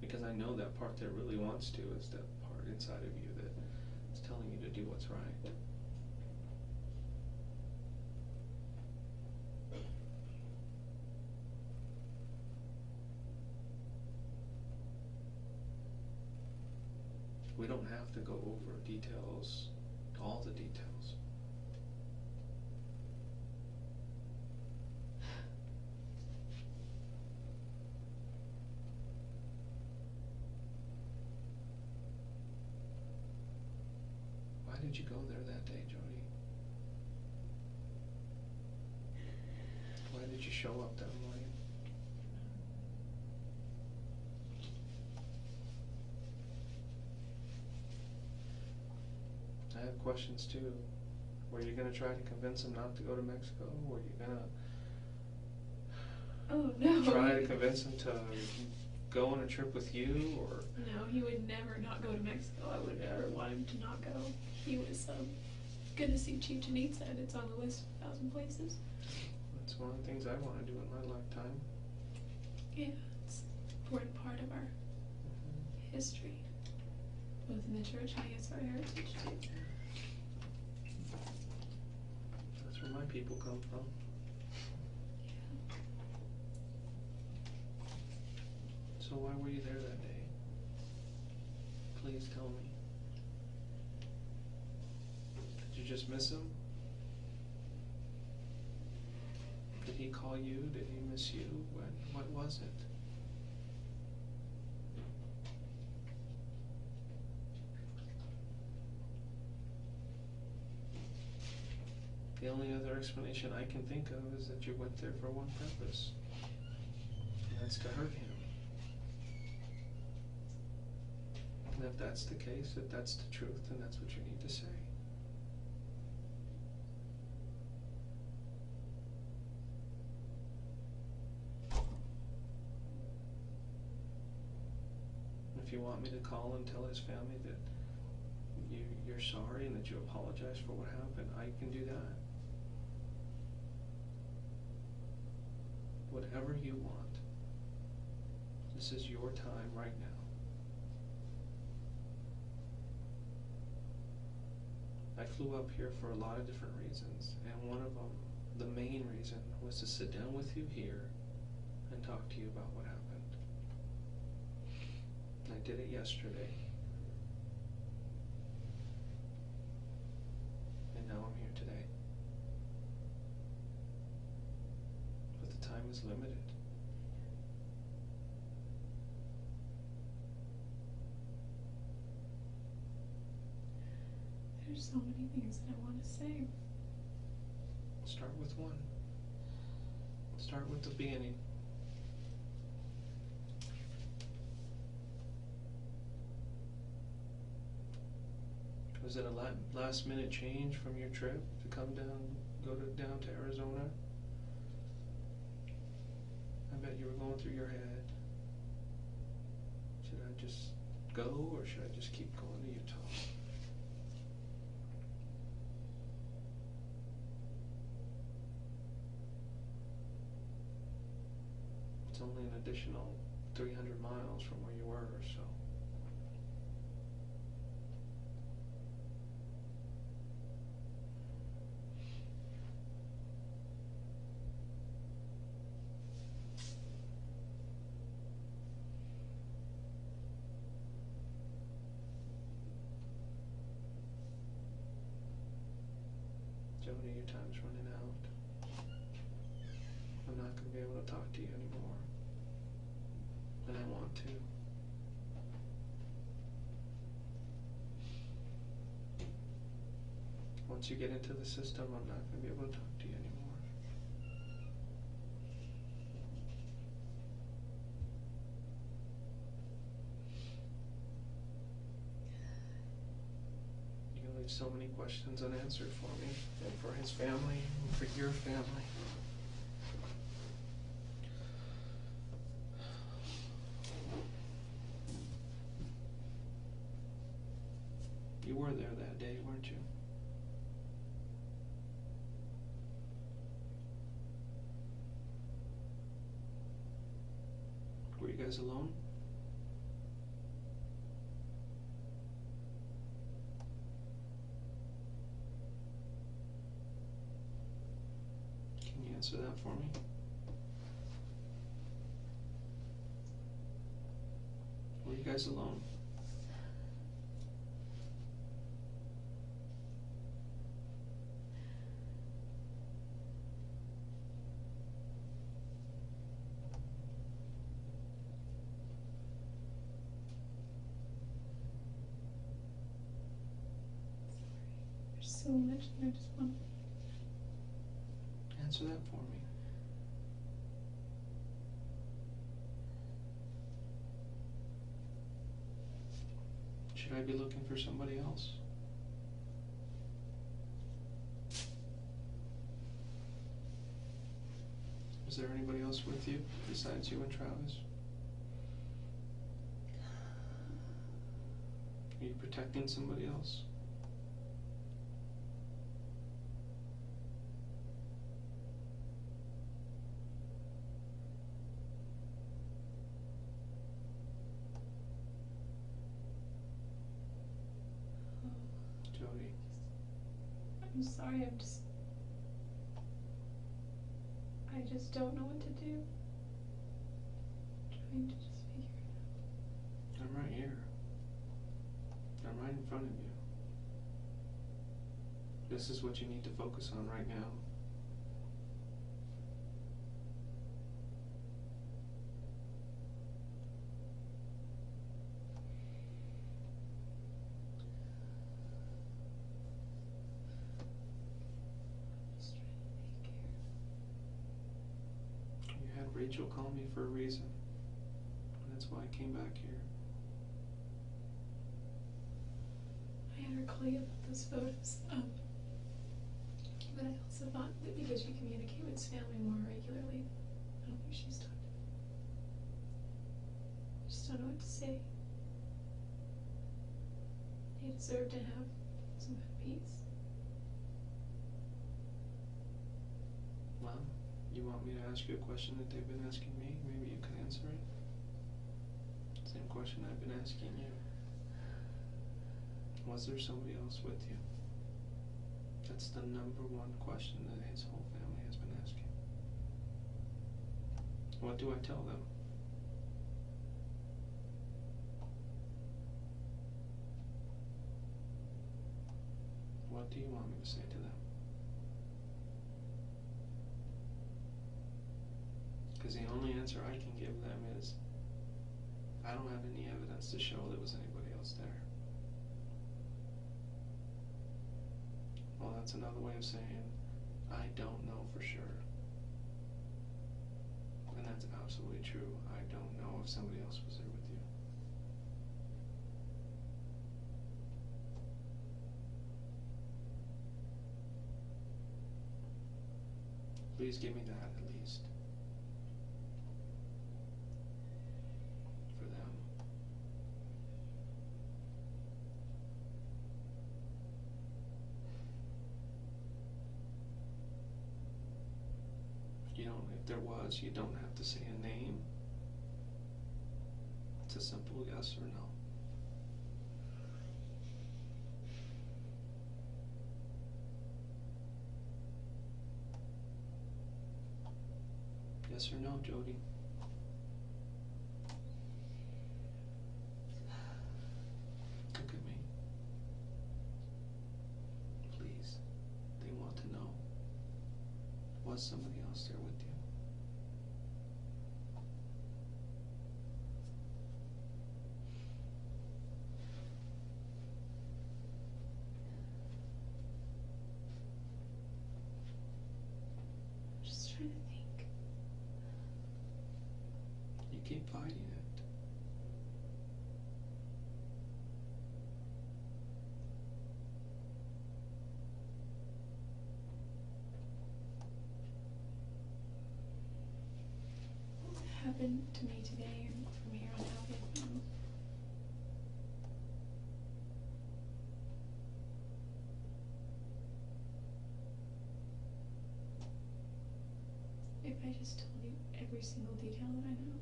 Because I know that part that really wants to is that part inside of you that is telling you to do what's right. We don't have to go over details, all the details. Why did you go there that day, Jodi? Why did you show up that morning? I have questions too. Were you going to try to convince him not to go to Mexico? Were you going to try to convince him to go on a trip with you? Or No, he would never not go to Mexico. I would never want him to not go. He was gonna see Chichen Itza, and it's on the list of 1,000 places. That's one of the things I want to do in my lifetime. Yeah, it's an important part of our history, both in the church and I guess our heritage too. That's where my people come from. So why were you there that day? Please tell me. Did you just miss him? Did he call you? Did he miss you? What was it? The only other explanation I can think of is that you went there for one purpose, and that's to hurt him. And if that's the case, if that's the truth, then that's what you need to say. If you want me to call and tell his family that you're sorry and that you apologize for what happened, I can do that. Whatever you want. This is your time right now. I flew up here for a lot of different reasons, and one of them, the main reason, was to sit down with you here and talk to you about what happened. I did it yesterday. how I'm here today. But the time is limited. There's so many things that I want to say. Start with one. Start with the beginning. Was it a last minute change from your trip to come down, down to Arizona? I bet you were going through your head. Should I just go, or should I just keep going to Utah? It's only an additional 300 miles from where you were, so. Jodi, your time's running out. I'm not going to be able to talk to you anymore. And I want to. Once you get into the system, I'm not going to be able to talk to you anymore. You can leave so many questions unanswered for me, and for his family, and for your family. You were there that day, weren't you? Were you guys alone? Can you answer that for me? Were you guys alone? There's so much and I just want Answer that for me. Should I be looking for somebody else? Is there anybody else with you besides you and Travis? Are you protecting somebody else? Jodi. I'm sorry, I just don't know what to do. Trying to just figure it I'm right here. I'm right in front of you. This is what you need to focus on right now. out. Just trying to think here. You had Rachel call me for a reason. And that's why I came back here. I had her call you about those photos. But I also thought that because you communicate with his family more regularly, I don't think she's talked to me. I just don't know what to say. They deserve to have some good peace. Well, you want me to ask you a question that they've been asking me? Maybe you can answer it? Same question I've been asking you. Was there somebody else with you? That's the number one question that his whole family has been asking. What do I tell them? What do you want me to say to them? Because the only answer I can give them is, I don't have any evidence to show there was anybody else there. Well, that's another way of saying, I don't know for sure. And that's absolutely true. I don't know if somebody else was there with you. Please give me that at least. For them. You don't, if there was, you don't have to say a name. It's a simple yes or no. Yes or no, Jodi? Look at me. Please. They want to know. Was somebody else there with you? I'm just trying to think. You keep fighting it. What happened to me today and from here on out if I just told you every single detail that I know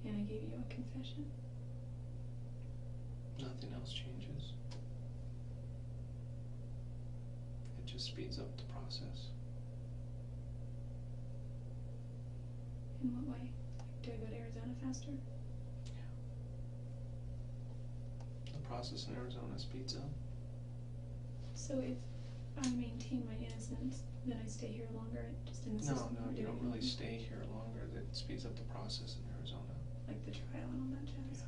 and I gave you a confession? Nothing else changes. It just speeds up the process. In what way? Like, do I go to Arizona faster? The process in Arizona speeds up. So if I maintain my innocence, then I stay here longer, just in the No, system? no, or you do don't I- really stay here longer. That speeds up the process in Arizona. Like the trial and all that jazz?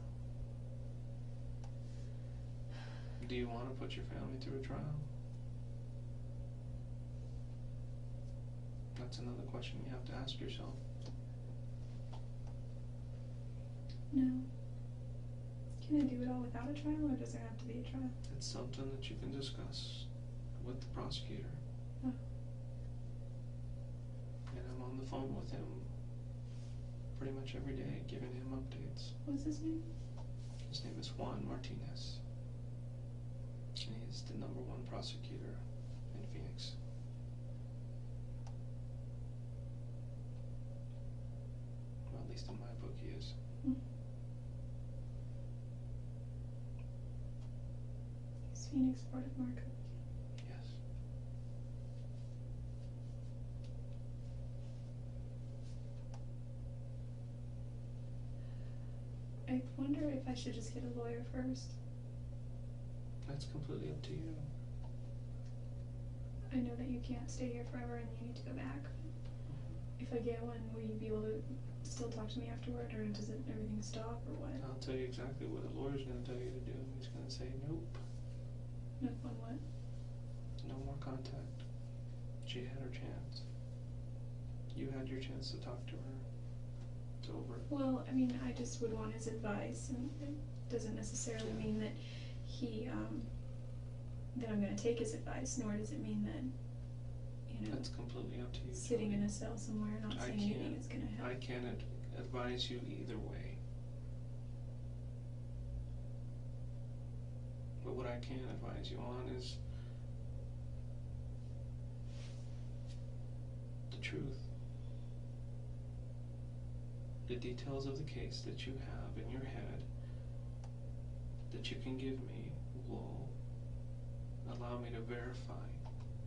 Do you want to put your family through a trial? That's another question you have to ask yourself. No. Can I do it all without a trial, or does there have to be a trial? It's something that you can discuss with the prosecutor. Oh. And I'm on the phone with him pretty much every day, giving him updates. What's his name? His name is Juan Martinez. And he's the #1 prosecutor in Phoenix. Well, at least in my book he is. Is Phoenix part of Marco? Yes. I wonder if I should just get a lawyer first. That's completely up to you. I know that you can't stay here forever and you need to go back. If I get one, will you be able to still talk to me afterward, or does everything stop, or what? I'll tell you exactly what a lawyer's going to tell you to do. He's going to say, nope, No on what? no more contact. She had her chance. You had your chance to talk to her. It's over. Well, I mean, I just would want his advice, and it doesn't necessarily mean that he, that I'm gonna take his advice, nor does it mean that, you know, That's completely up to you. sitting in Jodi. a cell somewhere not I saying anything can't- is gonna help. I can't advise you either way. But what I can advise you on is the truth. The details of the case that you have in your head that you can give me will allow me to verify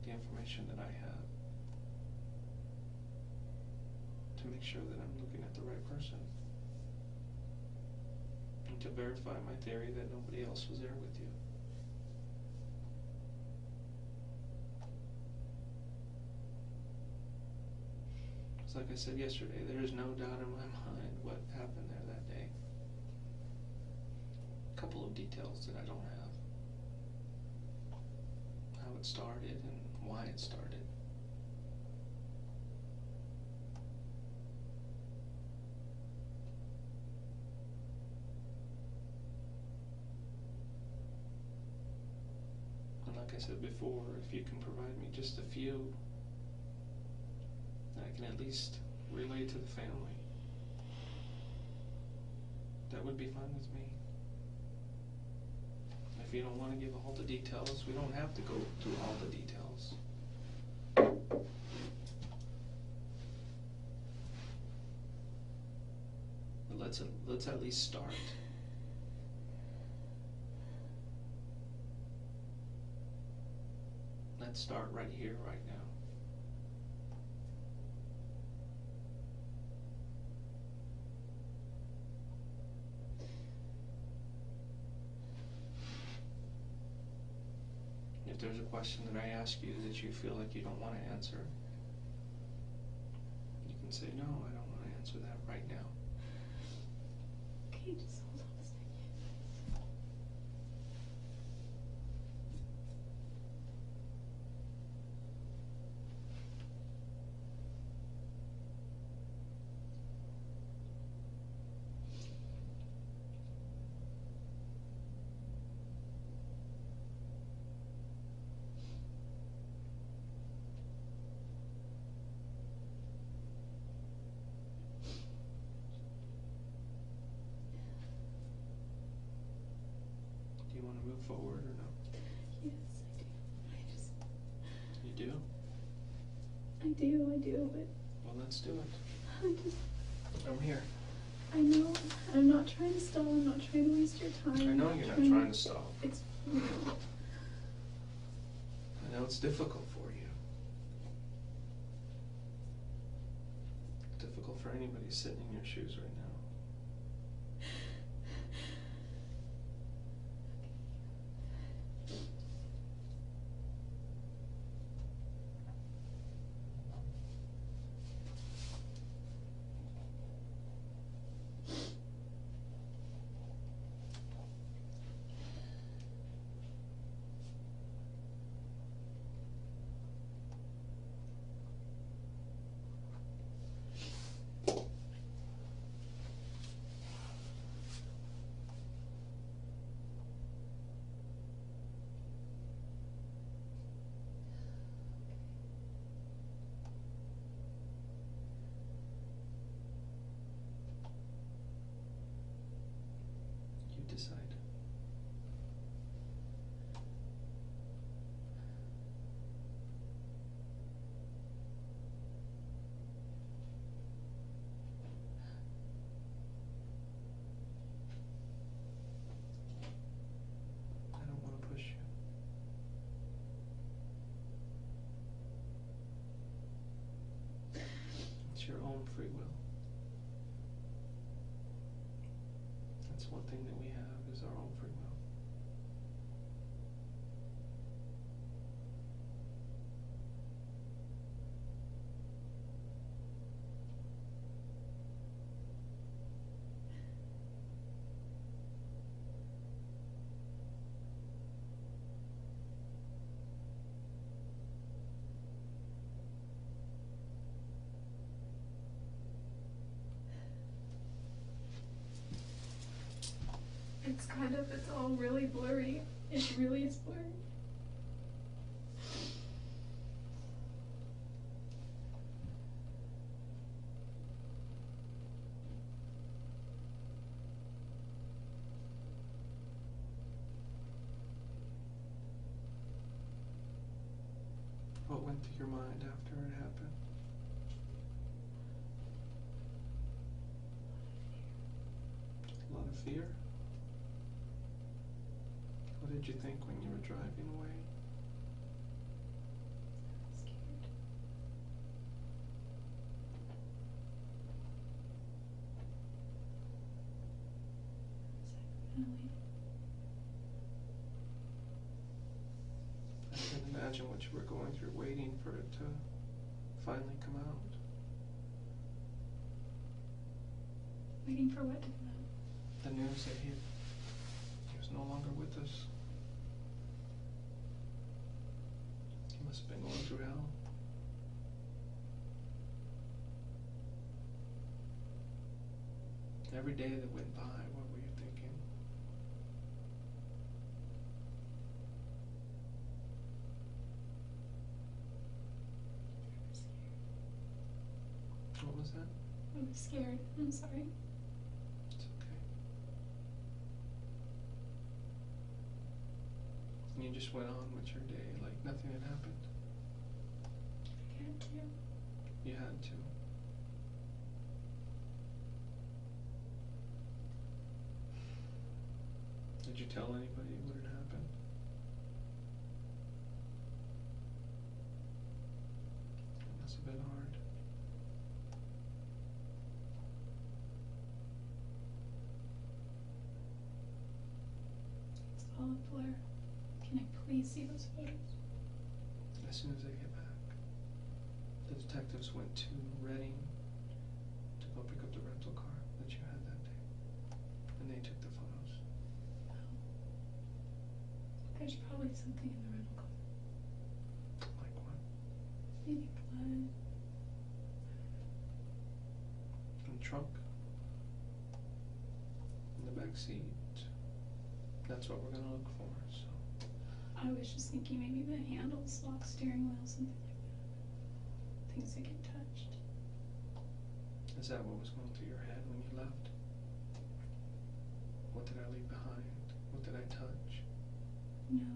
the information that I have to make sure that I'm looking at the right person, and to verify my theory that nobody else was there with you. It's like I said yesterday, there is no doubt in my mind what happened there that day. A couple of details that I don't have. How it started and why it started. And like I said before, if you can provide me just a few that I can at least relay to the family, that would be fine with me. If you don't want to give all the details, we don't have to go through all the details. But let's at least start. Let's start right here, right now. If there's a question that I ask you that you feel like you don't want to answer, you can say, no, I don't want to answer that right now. Okay, just hold on a second. Do you want to move forward or no? Yes, I do. You do? I do, but Well, let's do it. I just, I'm here. I know, I'm not trying to stall, I'm not trying to waste your time. I know you're not trying to stall. It's, I know it's difficult for you. Difficult for anybody sitting in your shoes right now. You decide. I don't want to push you. It's your own free will. That's one thing that we have, is our own free will. it's all really blurry. It really is blurry. What went through your mind after it happened? A lot of fear? What did you think when you were driving away? Scared. I can't imagine what you were going through waiting for it to finally come out. Waiting for what to come out? The news that he was no longer with us. He must have been going through hell. Every day that went by, what were you thinking? What was that? I was scared. I'm sorry. It's okay. And you just went on with your day like nothing had happened. I had to. You had to. Did you tell anybody what had happened? It must have been hard. It's all a blur. Can I please see those photos? As soon as I get back, the detectives went to Reading to go pick up the rental car that you had that day, and they took the photos. There's probably something in the rental car. Like what? Maybe blood. In the trunk, in the back seat. That's what we're gonna look for. So I was just thinking maybe the handles, lock, steering wheel, something like that. Things that get touched. is that what was going through your head when you left? What did I leave behind? What did I touch? No.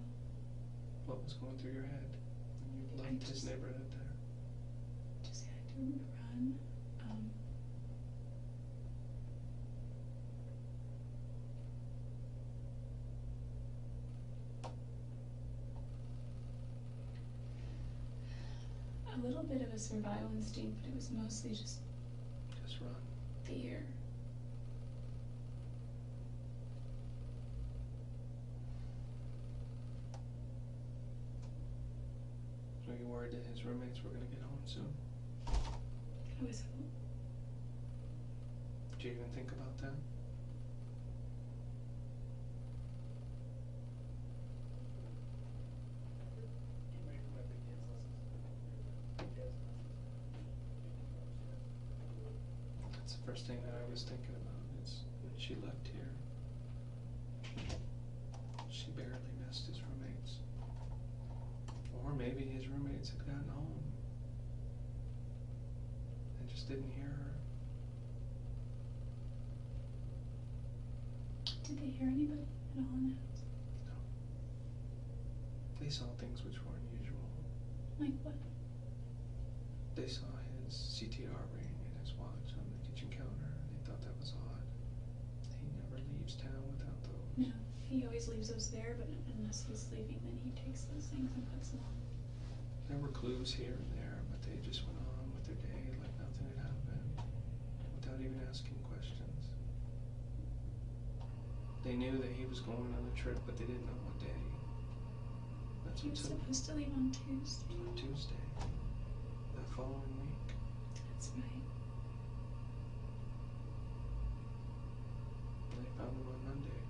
What was going through your head when you I left his just- neighborhood there? Just had to run. A little bit of a survival instinct, but it was mostly just Just run. fear. Are you worried that his roommates were gonna get home soon? I was Did you even think about that? That's the first thing that I was thinking about is when she left here, she barely missed his roommates. Or maybe his roommates had gotten home and just didn't hear her. Did they hear anybody at all in the house? No. They saw things which were unusual. Like what? They saw his CTR ring and his watch on the kitchen counter, and they thought that was odd. He never leaves town without those. No. He always leaves those there, but unless he's leaving, then he takes those things and puts them on. There were clues here and there, but they just went on with their day like nothing had happened, without even asking questions. They knew that he was going on a trip, but they didn't know what day. That's He what was took supposed to leave on Tuesday. on Tuesday, that following week. That's right. And they found him on Monday.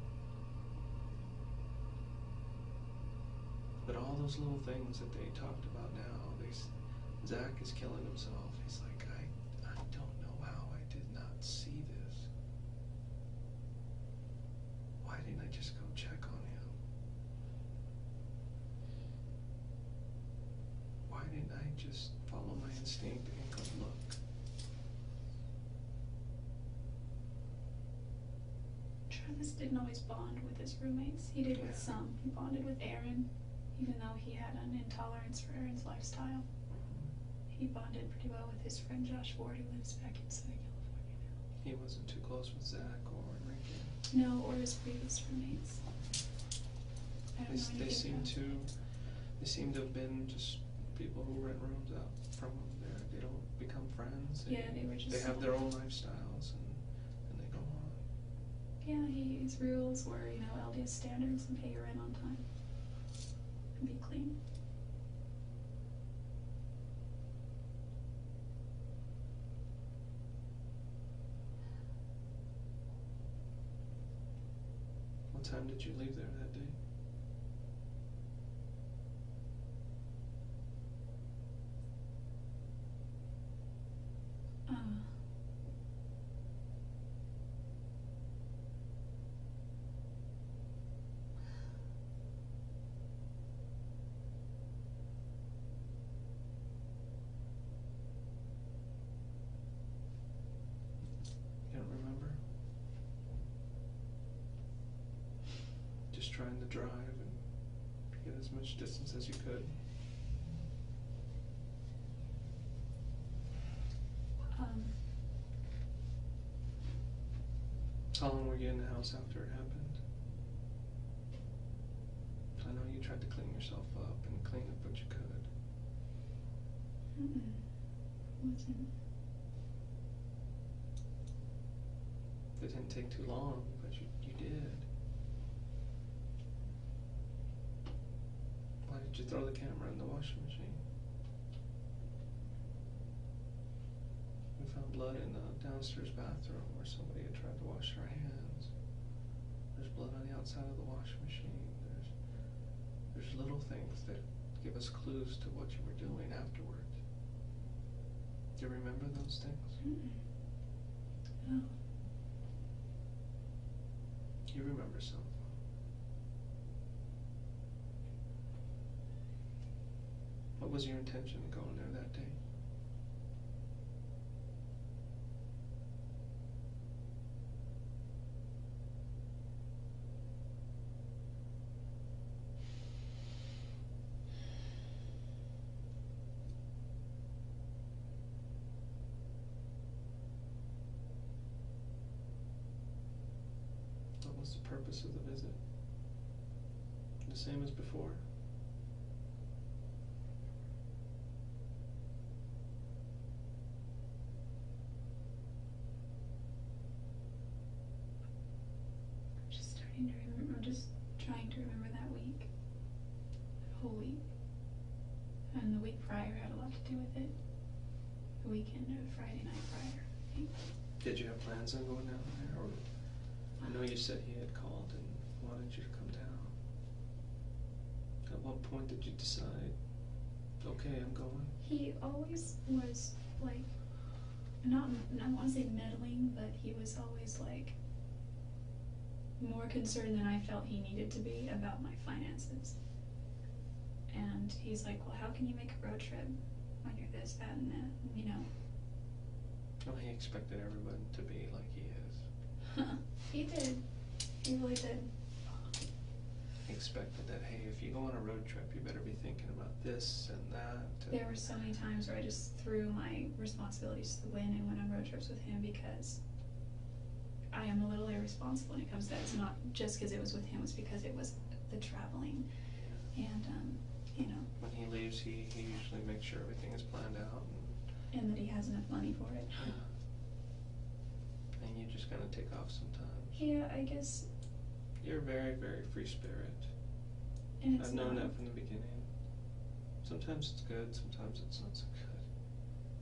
But all those little things that they talked about now, Zach is killing himself. He's like, I don't know how I did not see this. Why didn't I just go check on him? Why didn't I just follow my instinct and go look? Travis didn't always bond with his roommates. He did with Yeah. some. He bonded with Aaron, even though he had an intolerance for Aaron's lifestyle. He bonded pretty well with his friend Josh Ford, who lives back in Southern California now. He wasn't too close with Zach or Enrique. No, or his previous roommates. I don't know They anything about they seem to have been just people who rent rooms out from them there. They don't become friends. Yeah, they were just They have their own lifestyles and they go on. Yeah, his rules were, LDS standards and pay your rent on time. And be clean. What time did you leave there that day? You don't remember? Just trying to drive and get as much distance as you could. How long were you in the house after it happened? I know you tried to clean yourself up and clean up what you could. Wasn't. It didn't take too long, but you did. Why did you throw the camera in the washing machine? We found blood in the downstairs bathroom where somebody had tried to wash their hands. There's blood on the outside of the washing machine. There's little things that give us clues to what you were doing afterwards. Do you remember those things? No. You remember some. What was your intention of going there that day? What was the purpose of the visit? The same as before? I'm just starting to remember. I'm just trying to remember that week. That whole week. And the week prior had a lot to do with it. The weekend or the Friday night prior, I think. Did you have plans on going down there? Or I know you said he had called and wanted you to come down. At what point did you decide, okay, I'm going? He always was like, not, I want to say meddling, but he was always like more concerned than I felt he needed to be about my finances. And he's like, well, how can you make a road trip when you're this, that, and that, you know? Well, he expected everyone to be like he is. He did. He really did. He expected that, hey, if you go on a road trip, you better be thinking about this and that. There were so many times where I just threw my responsibilities to the wind and went on road trips with him because I am a little irresponsible when it comes to that. It's not just because it was with him, it's because it was the traveling. And, you know. When he leaves, he usually makes sure everything is planned out. And that he has enough money for it. Yeah. And you just gotta take off sometimes. Yeah, I guess. You're a very, very free spirit. And it's I've known not. that from the beginning. Sometimes it's good, sometimes it's not so good.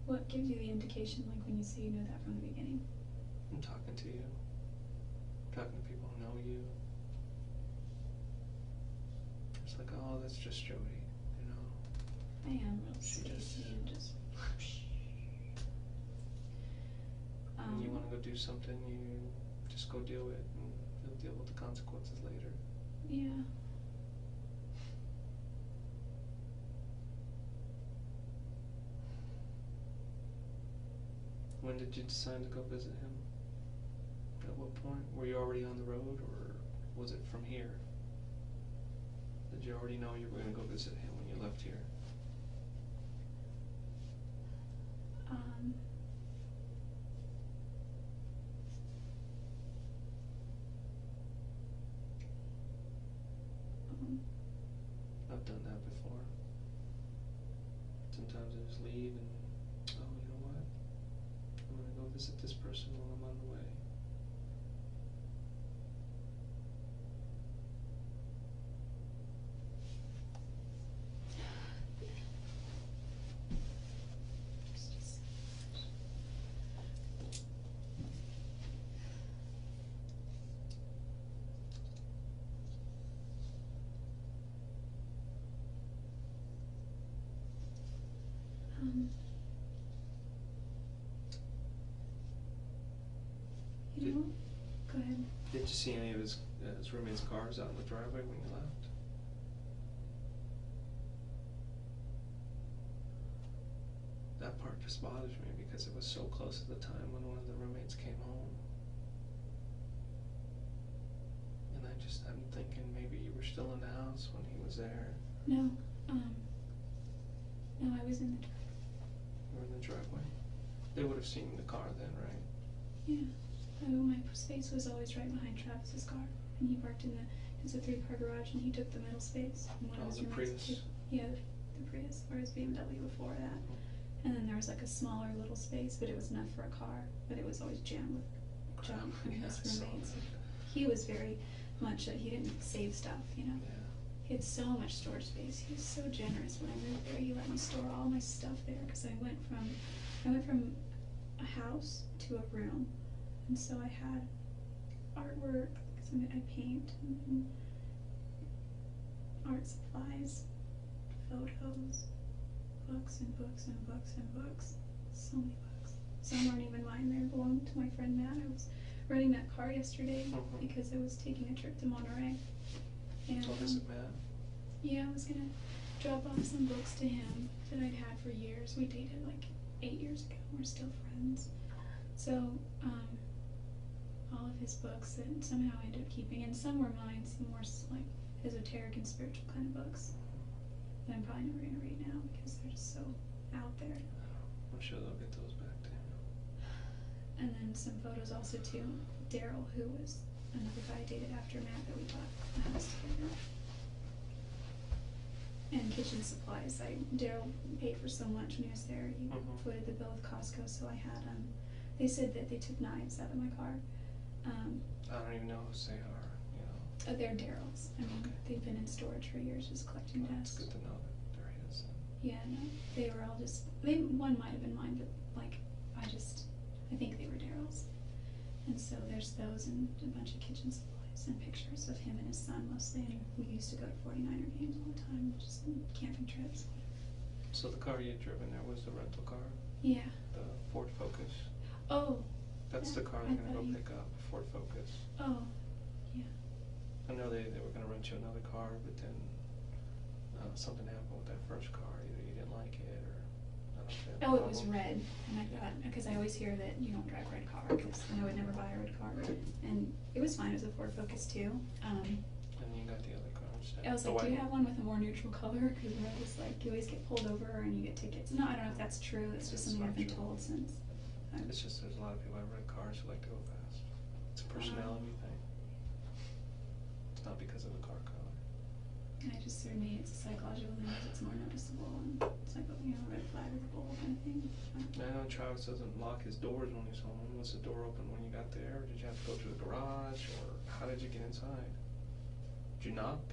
What gives you the indication, like when you say you know that from the beginning? I'm talking to you. I'm talking to people who know you. It's like, oh, that's just Jodi, you know. I am real She spacey and just. When you want to go do something, you just go do it, and you'll deal with the consequences later. Yeah. When did you decide to go visit him? At what point? Were you already on the road, or was it from here? Did you already know you were going to go visit him when you left here? I've done that before. Sometimes I just leave and, oh, you know what? I'm going to go visit this person while I'm on the way. Did you see any of his roommate's cars out in the driveway when you left? That part just bothers me because it was so close to the time when one of the roommates came home. And I'm thinking maybe you were still in the house when he was there. No, no, I was in the driveway. You were in the driveway. They would have seen the car then, right? Yeah. My space was always right behind Travis's car, and he parked in it's a 3-car garage, and he took the middle space. And one of his the roommates Prius? Yeah, the Prius, or his BMW before that. And then there was like a smaller little space, but it was enough for a car, but it was always jammed with junk from Yeah, his I saw roommates. that. He was very much, he didn't save stuff, you know. Yeah. He had so much storage space. He was so generous when I moved there. He let me store all my stuff there because I went from a house to a room, and so I had artwork because I paint and art supplies, photos, books and books and books and books. So many books. Some aren't even mine. They belong to my friend Matt. I was renting that car yesterday because I was taking a trip to Monterey. And Oh, is it Matt? yeah, I was gonna drop off some books to him that I'd had for years. We dated like 8 years ago. We're still friends. So, all of his books that somehow I ended up keeping, and some were mine, some more like esoteric and spiritual kind of books that I'm probably never gonna read now because they're just so out there. I'm sure they'll get those back to him. And then some photos also too. Daryl, who was another guy I dated after Matt that we bought a house together. And kitchen supplies. Daryl paid for so much when he was there. He footed the bill with Costco, so I had they said that they took knives out of my car. I don't even know who they are, you know. They're Daryl's. I mean, they've been in storage for years, just collecting Well, it's dust. good to know that they're his. Yeah, no, they were all just. One might have been mine, but like, I think they were Daryl's. And so there's those and a bunch of kitchen supplies and pictures of him and his son mostly. And we used to go to 49er games all the time, just camping trips. So the car you'd driven there was the rental car, Yeah. the Ford Focus. Oh. That's the car I they're gonna thought go you- pick up, a Ford Focus. Oh. Yeah. I know they were gonna rent you another car, but then something happened with that first car. Either you didn't like it, or I don't know if they had Oh, it was problems. red, and I thought, because I always hear that you don't drive red car, because I would never buy a red car, and it was fine, it was a Ford Focus too. And you got the other car instead. I was the like, do you white have one with a more neutral color? Because red is like, you always get pulled over and you get tickets. No, I don't know if that's true, it's just That's something not I've been true. told since. It's just there's a lot of people that have red cars who like to go fast. It's a personality thing. It's not because of the car color. I just, for me, it's a psychological thing, 'cause it's more noticeable, and it's like, you know, a red flag with a bull kind of thing. I know Travis doesn't lock his doors when he's home. Was the door open when you got there, or did you have to go to the garage, or how did you get inside? Did you knock?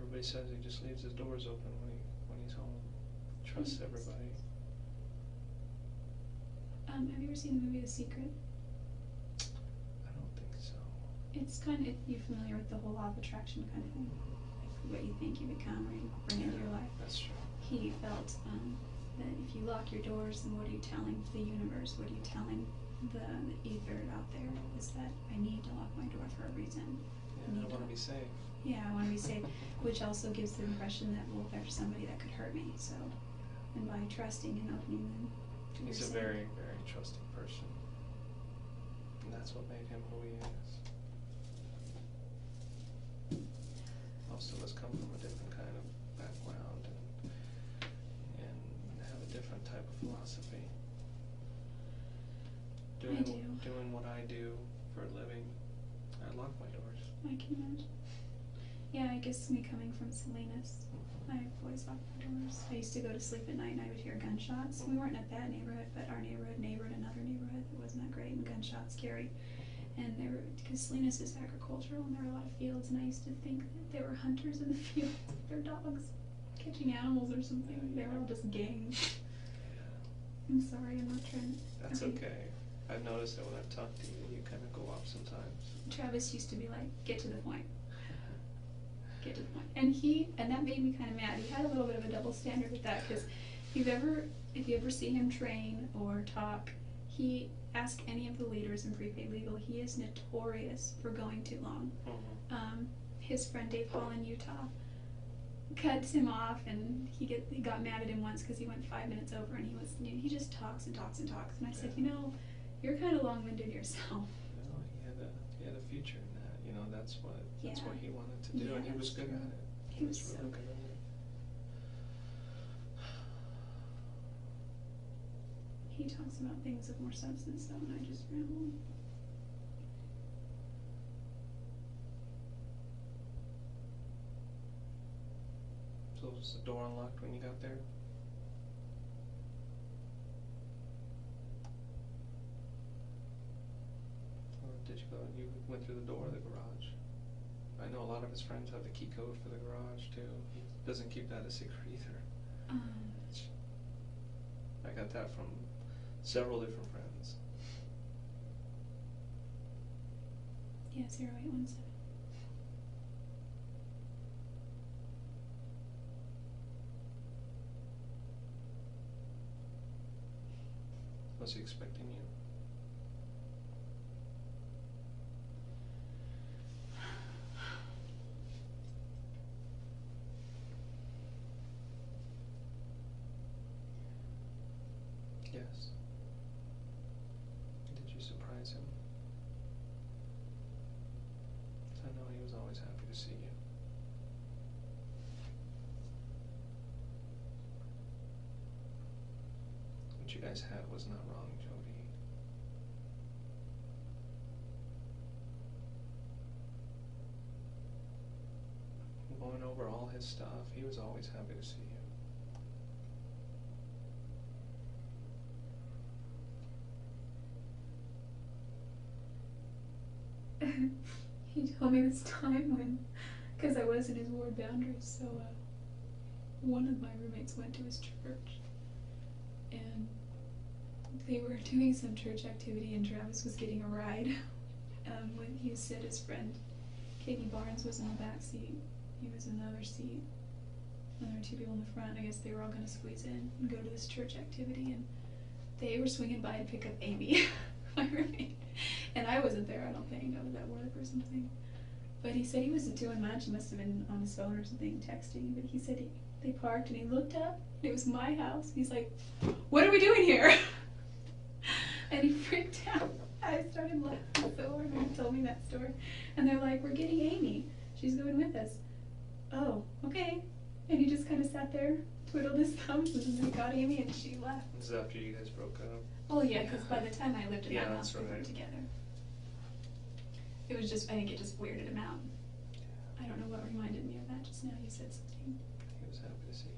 Everybody says he just leaves his doors open when he's home. Trusts everybody. Have you ever seen the movie The Secret? I don't think so. It's kind of, you're familiar with the whole law of attraction kind of thing? Like what you think you become or you bring into your life. That's true. He felt that if you lock your doors, then what are you telling the universe? What are you telling the ether out there? Is that I need to lock my door for a reason. Yeah, I want to be safe. Yeah, I want to be safe, which also gives the impression that, well, there's somebody that could hurt me. So, and by trusting and opening them to He's a yourself. very, very trusting person. And that's what made him who he is. Most of us come from a different kind of background and have a different type of philosophy. Doing what I do for a living, I lock my doors. I can imagine. Yeah, I guess me coming from Salinas, I've always locked my doors. I used to go to sleep at night and I would hear gunshots. We weren't in a bad neighborhood, but our neighborhood neighbored another neighborhood that wasn't that great, and gunshots scary. And they were, because Salinas is agricultural and there were a lot of fields, and I used to think that there were hunters in the field with their dogs catching animals or something. They were all just gangs. I'm sorry, I'm not trying to. That's okay. I've noticed that when I've talked to you, you kind of go off sometimes. Travis used to be like, get to the point. Get to the point. And that made me kind of mad. He had a little bit of a double standard with that, because if you ever see him train or talk, He, ask any of the leaders in prepaid legal, he is notorious for going too long. His friend Dave Hall in Utah cuts him off, and he got mad at him once because he went 5 minutes over, and he just talks and talks and talks. And I said, you know, you're kind of long-winded yourself. No, he had a future in that. You know, that's what he wanted to do, Yeah, and he was that's good true. at it. He was so really good. good at it. He talks about things of more substance, though, and I just ramble. So was the door unlocked when you got there? Or did you went through the door of the garage? I know a lot of his friends have the key code for the garage too. He doesn't keep that a secret either. I got that from several different friends. Yeah, 0817. Was he expecting you? Yes. Did you surprise him? I know he was always happy to see you. What you guys had was not wrong, Jodi. Going over all his stuff, he was always happy to see you. He told me this time when, because I was in his ward boundaries, so one of my roommates went to his church, and they were doing some church activity, and Travis was getting a ride. When he said his friend Katie Barnes was in the back seat, he was in the other seat, and there were two people in the front. I guess they were all going to squeeze in and go to this church activity, and they were swinging by to pick up Amy, my roommate. And I wasn't there, I don't think. I was at work or something. But he said he wasn't doing much. He must have been on his phone or something, texting. But he said they parked, and he looked up, and it was my house. He's like, "What are we doing here?" And he freaked out. I started laughing so hard when he told me that story. And they're like, "We're getting Amy. She's going with us." Oh, okay. And he just kind of sat there, twiddled his thumbs, and then they got Amy, and she left. This is after you guys broke up. Well, yeah, because by the time I lived in that house, we right. weren't together. It was just, I think it just weirded him out. I don't know what reminded me of that just now. You said something. He was happy to see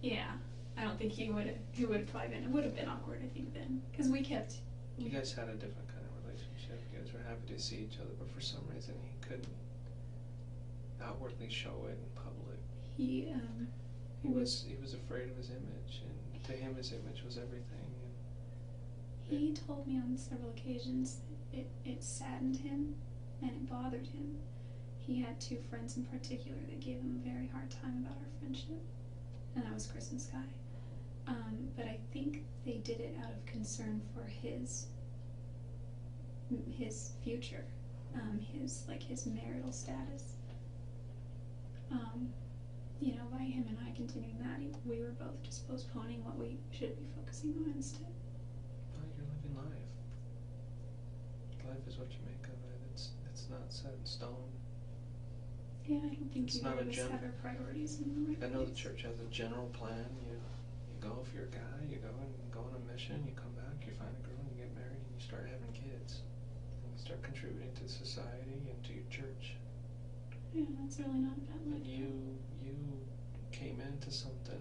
you. Yeah, I don't think he would have probably been, it would have been awkward, I think, then. Because we kept. You guys had a different kind of relationship. You guys were happy to see each other, but for some reason he couldn't outwardly show it in public. He was afraid of his image, and to him his image was everything. And he told me on several occasions that it saddened him and it bothered him. He had two friends in particular that gave him a very hard time about our friendship, and that was Chris and Sky. But I think they did it out of concern for his future, his marital status. You know, by him and I continuing that, we were both just postponing what we should be focusing on instead. well, you're living life. Life is what you make of it. It's not set in stone. Yeah, I don't think It's either not a of us gen- have our priorities in the right I know the place. church has a general plan. You go if you're a guy, you go on a mission, you come back, you find a girl, and you get married, and you start having kids. And you start contributing to society and to your church. Yeah, that's really not a bad life. And you came into something,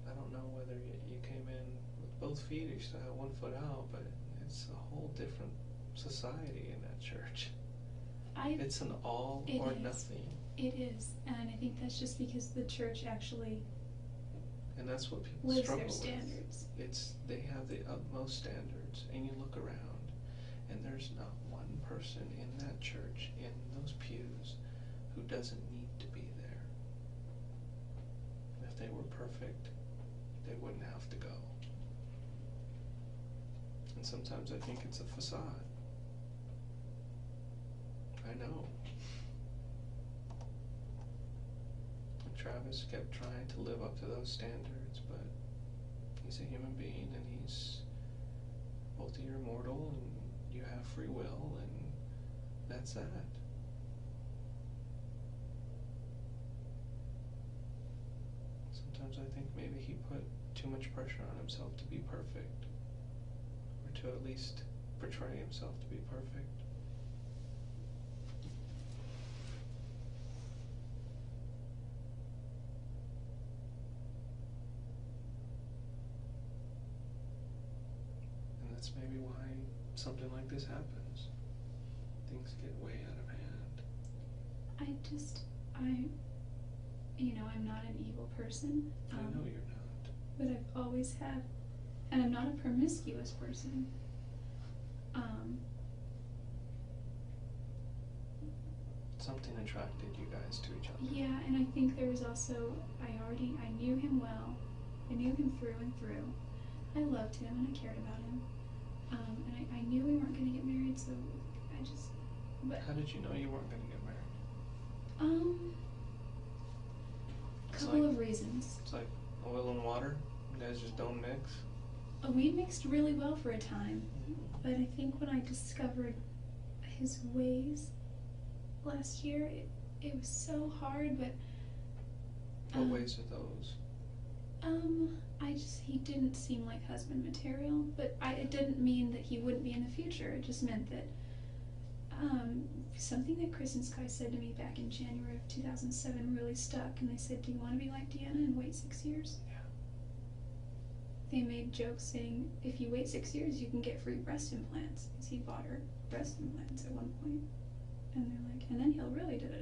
I don't know whether you came in with both feet or you still had one foot out, but it's a whole different society in that church. It's an all It or is. nothing. It is, and I think that's just because the church actually And that's what people lives struggle their with. standards. They have the utmost standards, and you look around, and there's not one person in that church, in those pews, who doesn't need to be there. If they were perfect, they wouldn't have to go. And sometimes I think it's a facade. I know. And Travis kept trying to live up to those standards, but he's a human being, and both of you are mortal, and you have free will, and that's that. Sometimes I think maybe he put too much pressure on himself to be perfect, or to at least portray himself to be perfect. And that's maybe why something like this happens. Things get way out of hand. I'm not an evil person. I know you're not. But I've always had, and I'm not a promiscuous person. Something attracted you guys to each other. Yeah, and I think there was also, I knew him well. I knew him through and through. I loved him and I cared about him. And I knew we weren't going to get married, so but. How did you know you weren't going to get married? Couple of reasons. It's like oil and water. You guys just don't mix. We mixed really well for a time, but I think when I discovered his ways last year, it was so hard, but... What ways are those? he didn't seem like husband material, but it didn't mean that he wouldn't be in the future. It just meant that, something that Chris and Sky said to me back in January of 2007 really stuck, and they said, do you want to be like Deanna and wait 6 years? Yeah. They made jokes saying, if you wait 6 years, you can get free breast implants, because he bought her breast implants at one point. And they're like, and then he'll really do it,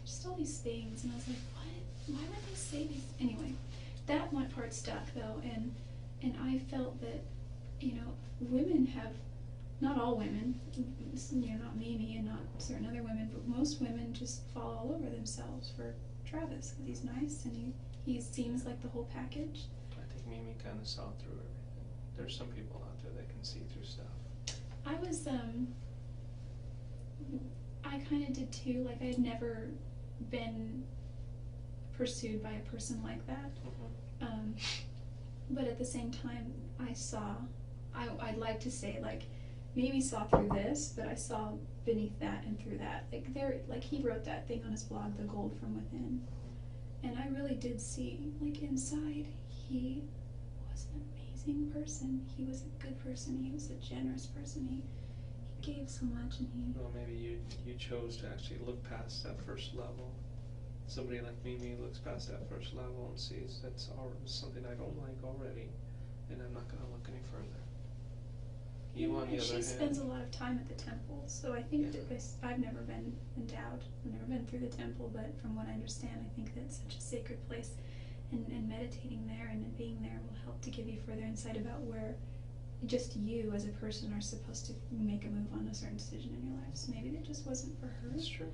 just all these things, and I was like, what? Why would they say these? Anyway, that one part stuck though, and I felt that, women have, not all women, not Mimi and not certain other women, but most women just fall all over themselves for Travis, because he's nice and he seems like the whole package. I think Mimi kind of saw through everything. There's some people out there that can see through stuff. I was, I kind of did too. Like, I had never been pursued by a person like that. But at the same time, I'd like to say, like, maybe saw through this, but I saw beneath that and through that. Like he wrote that thing on his blog, The Gold from Within. And I really did see, like, inside, he was an amazing person. He was a good person. He was a generous person. He gave so much, and Well, maybe you chose to actually look past that first level. Somebody like Mimi looks past that first level and sees that's something I don't like already, and I'm not going to look any further. You, on the other she hand, spends a lot of time at the temple, so I think that I've never been endowed. I've never been through the temple, but from what I understand, I think that's such a sacred place, and meditating there and being there will help to give you further insight about where just you as a person are supposed to make a move on a certain decision in your life. So maybe that just wasn't for her. That's true.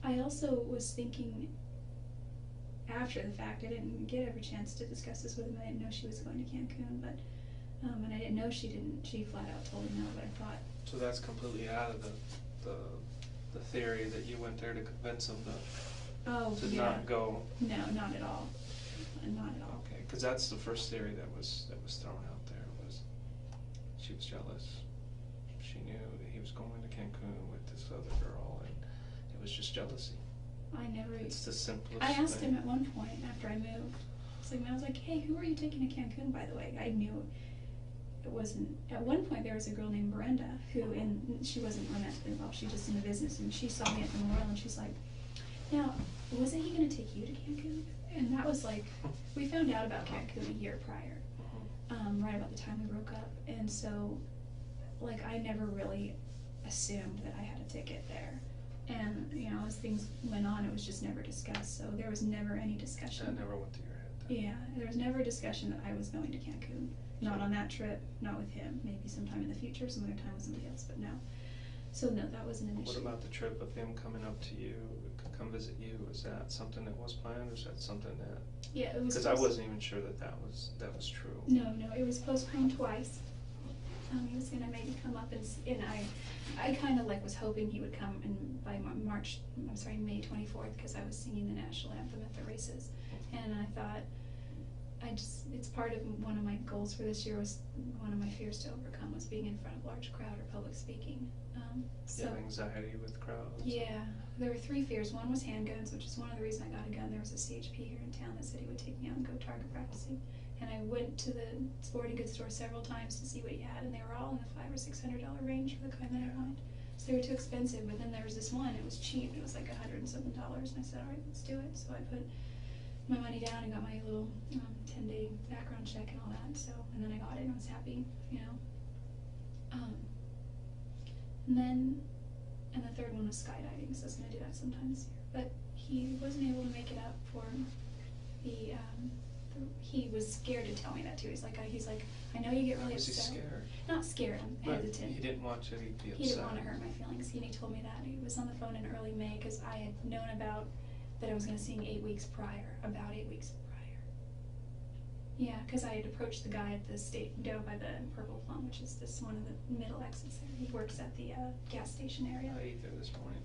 I also was thinking, after the fact, I didn't get every chance to discuss this with him. I didn't know she was going to Cancun, but and I didn't know she didn't. She flat out told him no, but I thought. So that's completely out of the theory that you went there to convince him to not go. No, not at all. Not at all. Okay, because that's the first theory that was thrown out there, was she was jealous. She knew that he was going to Cancun with this other girl, and it was just jealousy. It's the simplest I asked thing. him at one point after I moved. I was like, hey, who are you taking to Cancun, by the way? I knew it wasn't. At one point, there was a girl named Brenda and she wasn't romantically involved. She was just in the business, and she saw me at the memorial, and she's like, now, wasn't he going to take you to Cancun? And that was like, we found out about Cancun a year prior, right about the time we broke up, and so, like, I never really assumed that I had a ticket there. And, as things went on, it was just never discussed, so there was never any discussion. That never went to your head then. Yeah, there was never a discussion that I was going to Cancun. Not on that trip, not with him. Maybe sometime in the future, some other time with somebody else, but no. So no, that wasn't an issue. What about the trip of him coming up to you, come visit you? Is that something that was planned, or is that something that... Yeah, it was... Because I wasn't even sure that was true. No, it was postponed twice. He was gonna maybe come up and I kind of like was hoping he would come by May 24th, because I was singing the national anthem at the races, and I thought, it's part of one of my goals for this year, was one of my fears to overcome was being in front of a large crowd or public speaking. You have anxiety with crowds? Yeah, there were 3 fears. One was handguns, which is one of the reasons I got a gun. There was a CHP here in town that said he would take me out and go target practicing. And I went to the sporting goods store several times to see what he had, and they were all in the $500 or $600 range for the kind that I wanted. So they were too expensive, but then there was this one, it was cheap, it was like $100 and something, and I said, all right, let's do it. So I put my money down and got my little 10-day background check and all that, so, and then I got it and I was happy, you know. And the third one was skydiving, so I was gonna do that sometime this year. But he wasn't able to make it up for he was scared to tell me that too. He's like, I know you get really upset. Was he scared? Not scared, I'm hesitant. He didn't want you to be upset. He didn't want to hurt my feelings. He told me that. He was on the phone in early May, because I had known about that I was gonna sing 8 weeks prior, about 8 weeks prior. Yeah, because I had approached the guy at the state down by the Purple Plum, which is this one of the middle exits there. He works at the gas station area. I ate there this morning.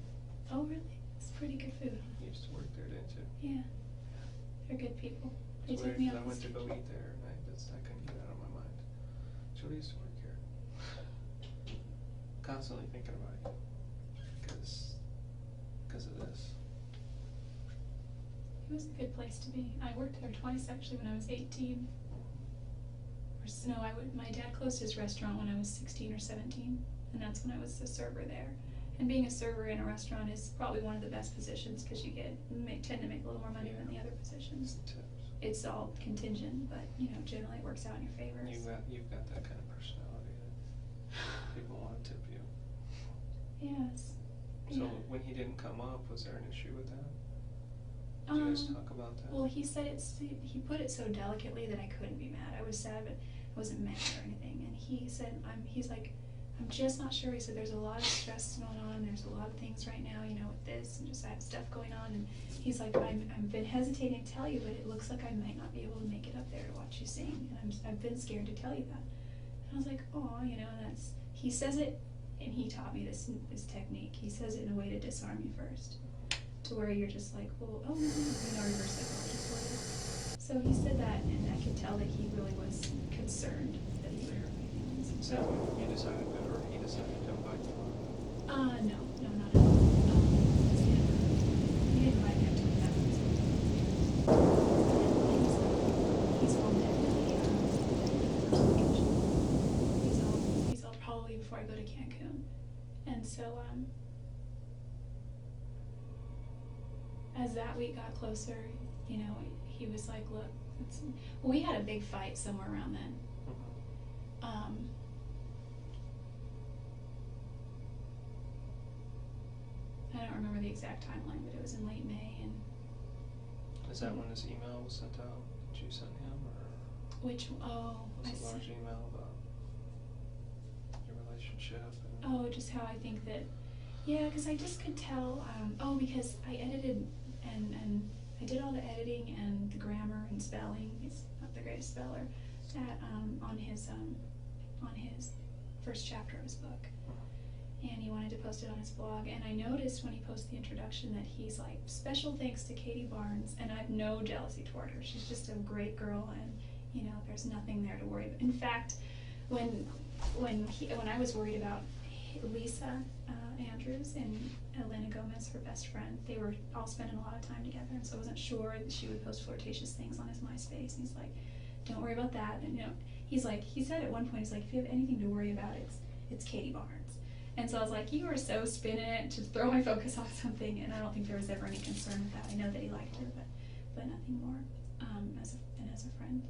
Oh, really? It's pretty good food. You used to work there, didn't you? Yeah. They're good people. They It's took weird, me 'cause out I went to the go station. eat there, and I couldn't get it out of my mind. Jodi used to work here. Constantly thinking about you. Because of this. It was a good place to be. I worked there twice actually when I was 18. My dad closed his restaurant when I was 16 or 17, and that's when I was a server there. And being a server in a restaurant is probably one of the best positions, because you tend to make a little more money than the other positions. Tips. It's all contingent, but generally it works out in your favor. You've got that kind of personality that people want to tip you. Yes. So Yeah. when he didn't come up, was there an issue with that? Did you guys talk about that? Well, he said he put it so delicately that I couldn't be mad. I was sad, but I wasn't mad or anything. And he said, he's like, I'm just not sure. He said, there's a lot of stress going on. There's a lot of things right now, with this, and just I have stuff going on. And he's like, I've been hesitating to tell you, but it looks like I might not be able to make it up there to watch you sing. And I've been scared to tell you that. And I was like, oh, and he says it, and he taught me this technique. He says it in a way to disarm you first, to where you're just like, well, oh, reverse psychologist way. So he said that, and I could tell that he really was concerned that he would hurt my feelings. So you decided to, or he decided to come by tomorrow? No, not at all. He didn't invite me up to the cabin. He's home definitely. He's all probably before I go to Cancun. And so, as that week got closer, he was like, look, we had a big fight somewhere around then. I don't remember the exact timeline, but it was in late May. And is that when this email was sent out that you sent him, or which was it a large email about your relationship? Just how I think that, because I just could tell, because I edited and I did all the editing and the grammar and spelling. He's not the greatest speller. On his first chapter of his book, and he wanted to post it on his blog. And I noticed when he posted the introduction that he's like, special thanks to Katie Barnes, and I have no jealousy toward her. She's just a great girl, and there's nothing there to worry about. In fact, when I was worried about Lisa Andrews and Elena Gomez, her best friend, they were all spending a lot of time together, and so I wasn't sure that she would post flirtatious things on his MySpace. And he's like, don't worry about that. And he's like, he said at one point, he's like, if you have anything to worry about, it's Katie Barnes. And so I was like, you were so spinning it to throw my focus off something, and I don't think there was ever any concern with that. I know that he liked her, but nothing more, as a friend.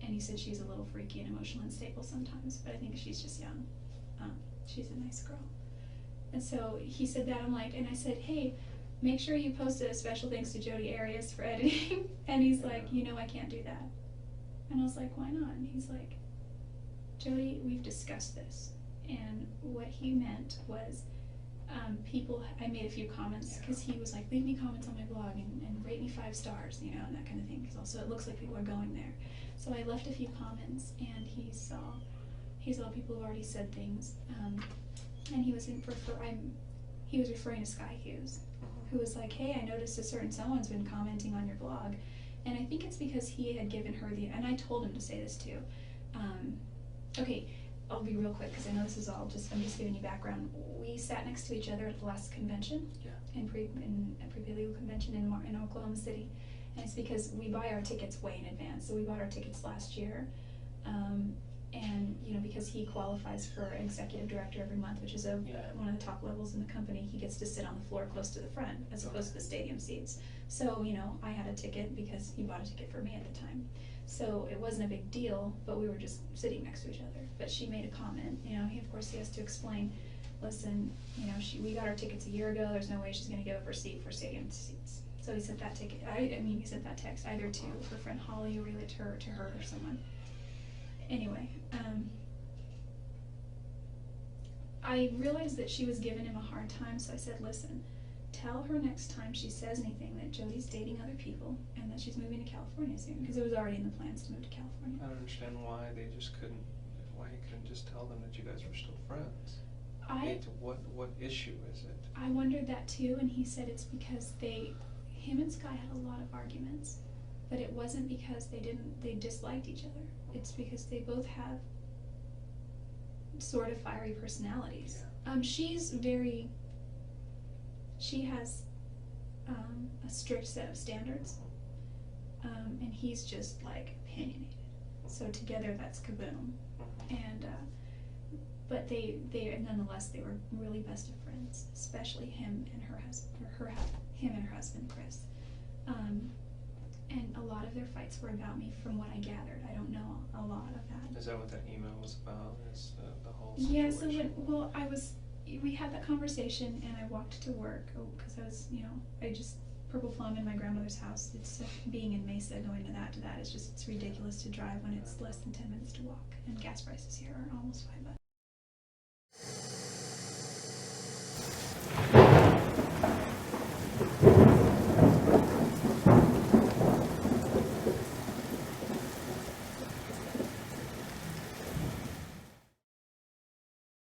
And he said she's a little freaky and emotional and unstable sometimes, but I think she's just young. She's a nice girl. And so he said that, and I said, hey, make sure you post a special thanks to JODI Arias for editing. And he's like, I can't do that. And I was like, why not? And he's like, Jodi, we've discussed this. And what he meant was, I made a few comments, because he was like, leave me comments on my blog and rate me 5 stars, and that kind of thing, because also it looks like people are going there. So I left a few comments, and He's all people who've already said things. And he was he was referring to Sky Hughes, who was like, hey, I noticed a certain someone's been commenting on your blog. And I think it's because he had given her and I told him to say this too. Okay, I'll be real quick because I know this is all I'm just giving you background. We sat next to each other at the last convention, in pre-legal convention in Oklahoma City. And it's because we buy our tickets way in advance. So we bought our tickets last year. And you know, because he qualifies for executive director every month, which is one of the top levels in the company, he gets to sit on the floor close to the front as opposed to the stadium seats. So you know, I had a ticket because he bought a ticket for me at the time. So it wasn't a big deal, but we were just sitting next to each other. But she made a comment. You know, of course he has to explain. Listen, you know, we got our tickets a year ago. There's no way she's going to give up her seat for stadium seats. So he sent that ticket. He sent that text either to her friend Holly or relayed to her or someone. Anyway, I realized that she was giving him a hard time, so I said, listen, tell her next time she says anything that Jodi's dating other people and that she's moving to California soon, because it was already in the plans to move to California. I don't understand why he couldn't just tell them that you guys were still friends. What issue is it? I wondered that too, and he said it's because him and Sky had a lot of arguments, but it wasn't because they disliked each other. It's because they both have sort of fiery personalities. Yeah. She has a strict set of standards, and he's just like opinionated. So together that's kaboom. And but they nonetheless they were really best of friends, especially him and her husband Chris. And a lot of their fights were about me, from what I gathered. I don't know a lot of that. Is that what that email was about? Is the whole situation? Yeah. So we had that conversation, and I walked to work because I just Purple Plum in my grandmother's house. It's being in Mesa, going to that. It's ridiculous to drive when it's less than 10 minutes to walk, and gas prices here are almost $5.